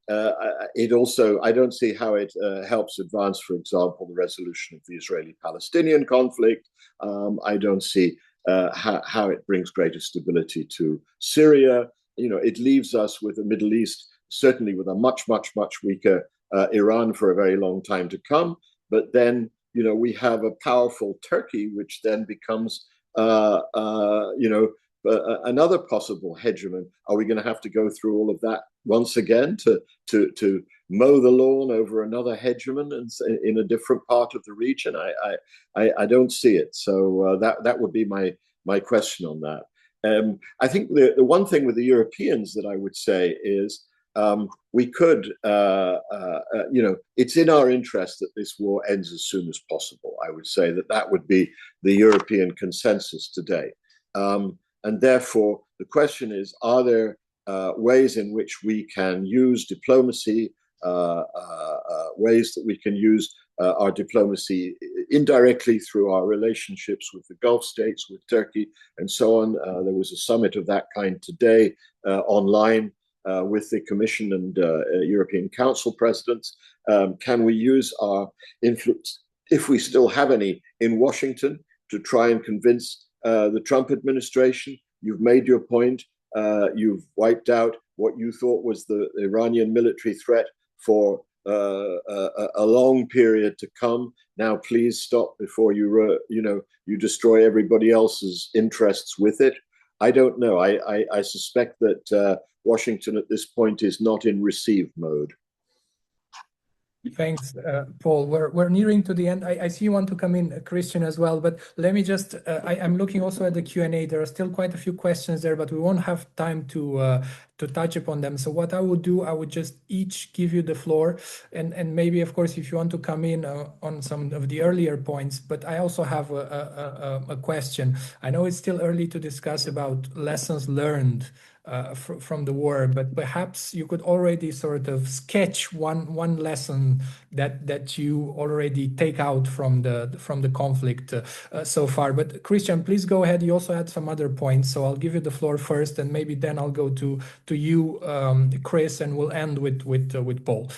It also, I don't see how it helps advance, for example, the resolution of the Israeli-Palestinian conflict. I don't see how it brings greater stability to Syria. It leaves us with the Middle East, certainly with a much, much, much weaker Iran for a very long time to come. But then, we have a powerful Turkey, which then becomes, another possible hegemon. Are we going to have to go through all of that once again to mow the lawn over another hegemon in a different part of the region? I don't see it. So that would be my question on that. I think the one thing with the Europeans that I would say is we could, it's in our interest that this war ends as soon as possible. I would say that would be the European consensus today. And therefore, the question is, are there ways in which we can use diplomacy, ways that we can use our diplomacy indirectly through our relationships with the Gulf states, with Turkey, and so on. There was a summit of that kind today online with the Commission and European Council presidents. Can we use our influence, if we still have any, in Washington to try and convince the Trump administration? You've made your point. You've wiped out what you thought was the Iranian military threat for a long period to come. Now, please stop before you destroy everybody else's interests with it. I don't know. I suspect that Washington at this point is not in receive mode. Thanks, Paul. We're nearing to the end. I see you want to come in, Christian, as well. But let me just, I'm looking also at the Q&A. There are still quite a few questions there, but we won't have time to touch upon them. So what I would do, I would just each give you the floor. And maybe, of course, if you want to come in on some of the earlier points. But I also have a question. I know it's still early to discuss about lessons learned from the war, but perhaps you could already sort of sketch one lesson that you already take out from the conflict so far. But Christian, please go ahead. You also had some other points, so I'll give you the floor first, and maybe then I'll go to you, Chris, and we'll end with Paul.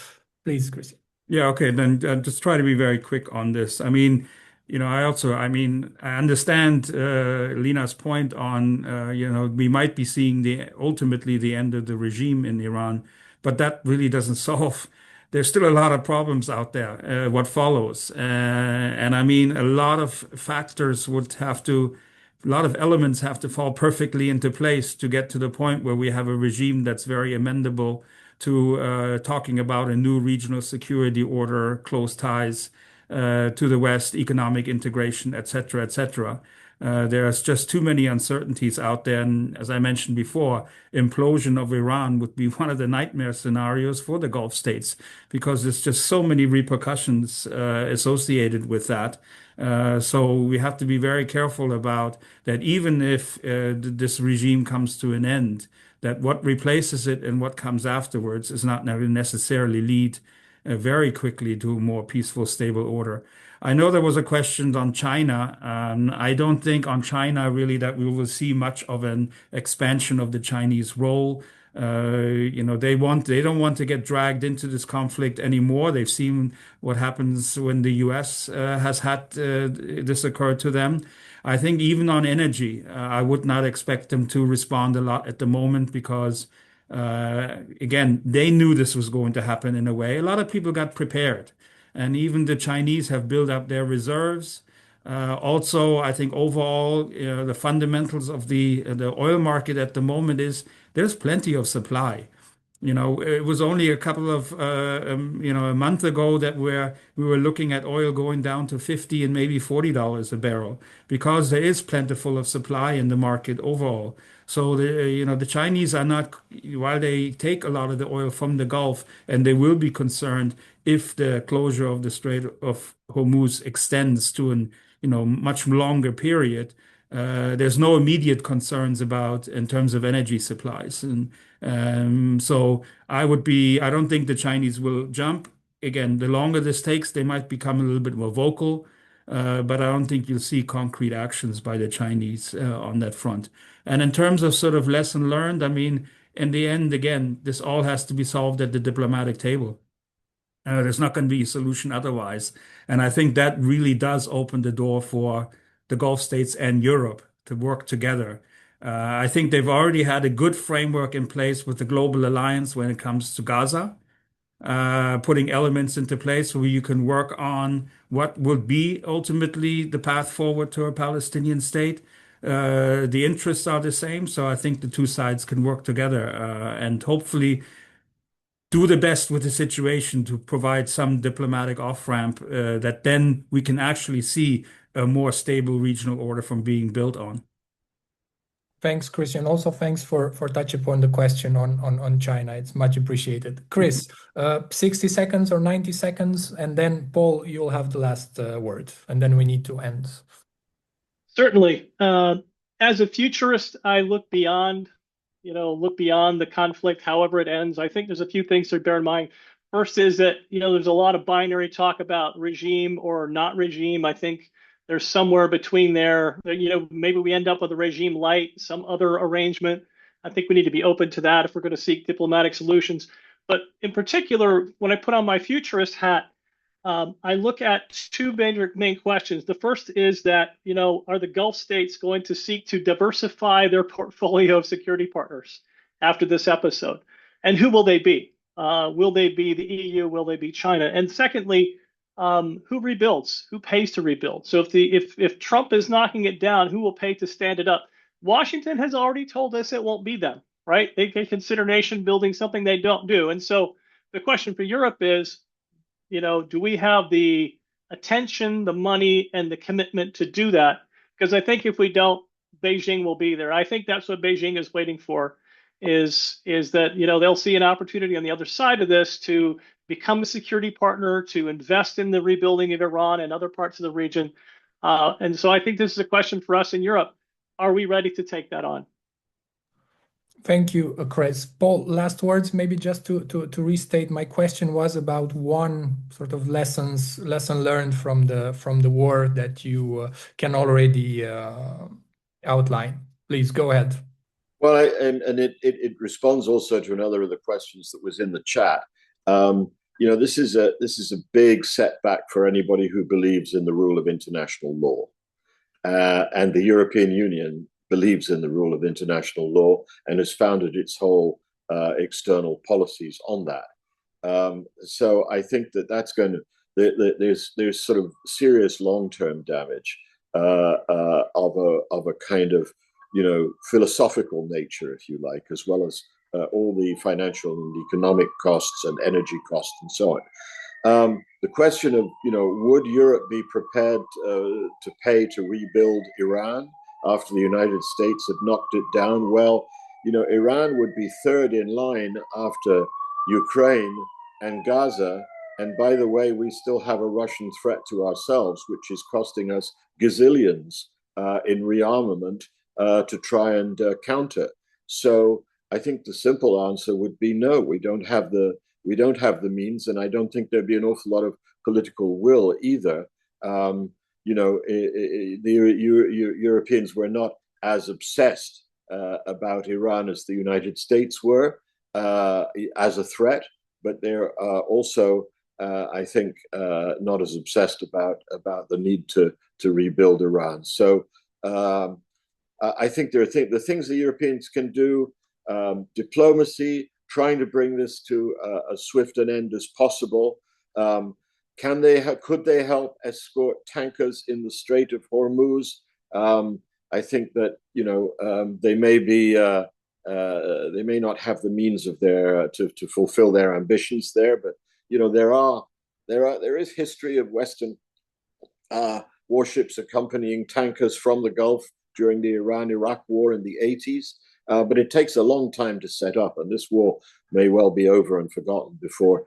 Please, Christian. Yeah, okay, then just try to be very quick on this. I mean, I understand Lina's point on, we might be seeing ultimately the end of the regime in Iran, but that really doesn't solve. There's still a lot of problems out there, what follows. And I mean, a lot of elements have to fall perfectly into place to get to the point where we have a regime that's very amendable to talking about a new regional security order, close ties to the West, economic integration, et cetera, et cetera. There's just too many uncertainties out there. And as I mentioned before, implosion of Iran would be one of the nightmare scenarios for the Gulf states because there's just so many repercussions associated with that. So we have to be very careful about that, even if this regime comes to an end, that what replaces it and what comes afterwards is not necessarily lead very quickly to a more peaceful, stable order. I know there was a question on China. I don't think on China really that we will see much of an expansion of the Chinese role. They don't want to get dragged into this conflict anymore. They've seen what happens when the US has had this occur to them. I think even on energy, I would not expect them to respond a lot at the moment because, again, they knew this was going to happen in a way. A lot of people got prepared, and even the Chinese have built up their reserves. Also, I think overall, the fundamentals of the oil market at the moment is there's plenty of supply. It was only a couple of, a month ago that we were looking at oil going down to $50 and maybe $40 a barrel because there is plentiful of supply in the market overall. So the Chinese are not, while they take a lot of the oil from the Gulf, and they will be concerned if the closure of the Strait of Hormuz extends to an, much longer period. There's no immediate concerns about in terms of energy supplies. And so I don't think the Chinese will jump. Again, the longer this takes, they might become a little bit more vocal, but I don't think you'll see concrete actions by the Chinese on that front. And in terms of sort of lesson learned, I mean, in the end, again, this all has to be solved at the diplomatic table. There's not going to be a solution otherwise. And I think that really does open the door for the Gulf states and Europe to work together. I think they've already had a good framework in place with the Global Alliance when it comes to Gaza, putting elements into place where you can work on what would be ultimately the path forward to a Palestinian state. The interests are the same, so I think the two sides can work together and hopefully do the best with the situation to provide some diplomatic off-ramp that then we can actually see a more stable regional order from being built on. Thanks, Christian. Also, thanks for touching upon the question on China. It's much appreciated. Chris, 60 seconds or 90 seconds, and then Paul, you'll have the last word, and then we need to end. Certainly. As a futurist, I look beyond the conflict, however it ends. I think there's a few things to bear in mind. First is that, there's a lot of binary talk about regime or not regime. I think there's somewhere between there. Maybe we end up with a regime light, some other arrangement. I think we need to be open to that if we're going to seek diplomatic solutions. But in particular, when I put on my futurist hat, I look at two main questions. The first is that, are the Gulf states going to seek to diversify their portfolio of security partners after this episode? And who will they be? Will they be the EU? Will they be China? And secondly, who rebuilds? Who pays to rebuild? So if Trump is knocking it down, who will pay to stand it up? Washington has already told us it won't be them, right? They consider nation building something they don't do. And so the question for Europe is, do we have the attention, the money, and the commitment to do that? Because I think if we don't, Beijing will be there. I think that's what Beijing is waiting for, is that they'll see an opportunity on the other side of this to become a security partner, to invest in the rebuilding of Iran and other parts of the region. And so I think this is a question for us in Europe. Are we ready to take that on? Thank you, Chris. Paul, last words, maybe just to restate, my question was about one sort of lesson learned from the war that you can already outline. Please go ahead. Well, it responds also to another of the questions that was in the chat. This is a big setback for anybody who believes in the rule of international law, and the European Union believes in the rule of international law and has founded its whole external policies on that. So I think that's going to there's sort of serious long-term damage of a kind of philosophical nature, if you like, as well as all the financial and economic costs and energy costs and so on. The question of would Europe be prepared to pay to rebuild Iran after the United States had knocked it down? Well, Iran would be third in line after Ukraine and Gaza. And by the way, we still have a Russian threat to ourselves, which is costing us gazillions in rearmament to try and counter. So I think the simple answer would be no. We don't have the means, and I don't think there'd be an awful lot of political will either. The Europeans were not as obsessed about Iran as the United States were as a threat, but they're also, I think, not as obsessed about the need to rebuild Iran. So I think the things the Europeans can do, diplomacy, trying to bring this to a swift an end as possible. Could they help escort tankers in the Strait of Hormuz? I think that they may not have the means of to fulfill their ambitions there, but there is history of Western warships accompanying tankers from the Gulf during the Iran-Iraq war in the 80s. But it takes a long time to set up, and this war may well be over and forgotten before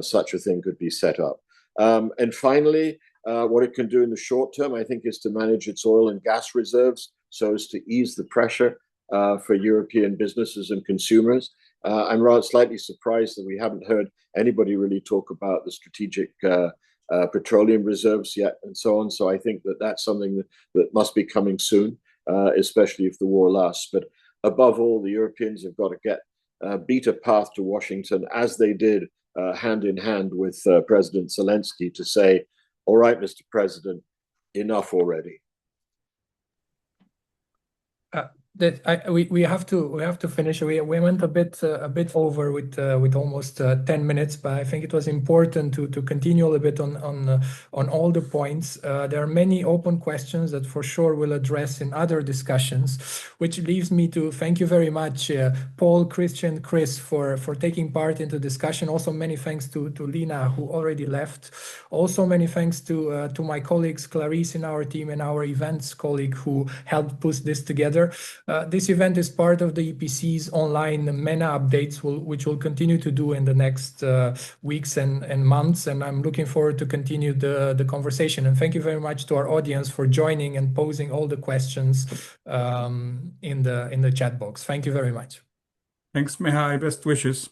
such a thing could be set up. And finally, what it can do in the short term, I think, is to manage its oil and gas reserves so as to ease the pressure for European businesses and consumers. I'm rather slightly surprised that we haven't heard anybody really talk about the strategic petroleum reserves yet and so on. So I think that's something that must be coming soon, especially if the war lasts. But above all, the Europeans have got to beat a path to Washington, as they did hand in hand with President Zelensky, to say, all right, Mr. President, enough already. We have to finish. We went a bit over with almost 10 minutes, but I think it was important to continue a little bit on all the points. There are many open questions that for sure we'll address in other discussions, which leaves me to thank you very much, Paul, Christian, Chris, for taking part in the discussion. Also, many thanks to Lina, who already left. Also, many thanks to my colleagues, Clarice in our team and our events colleague who helped put this together. This event is part of the EPC's online MENA updates, which we'll continue to do in the next weeks and months. And I'm looking forward to continue the conversation. And thank you very much to our audience for joining and posing all the questions in the chat box. Thank you very much. Thanks, Mihai. Best wishes.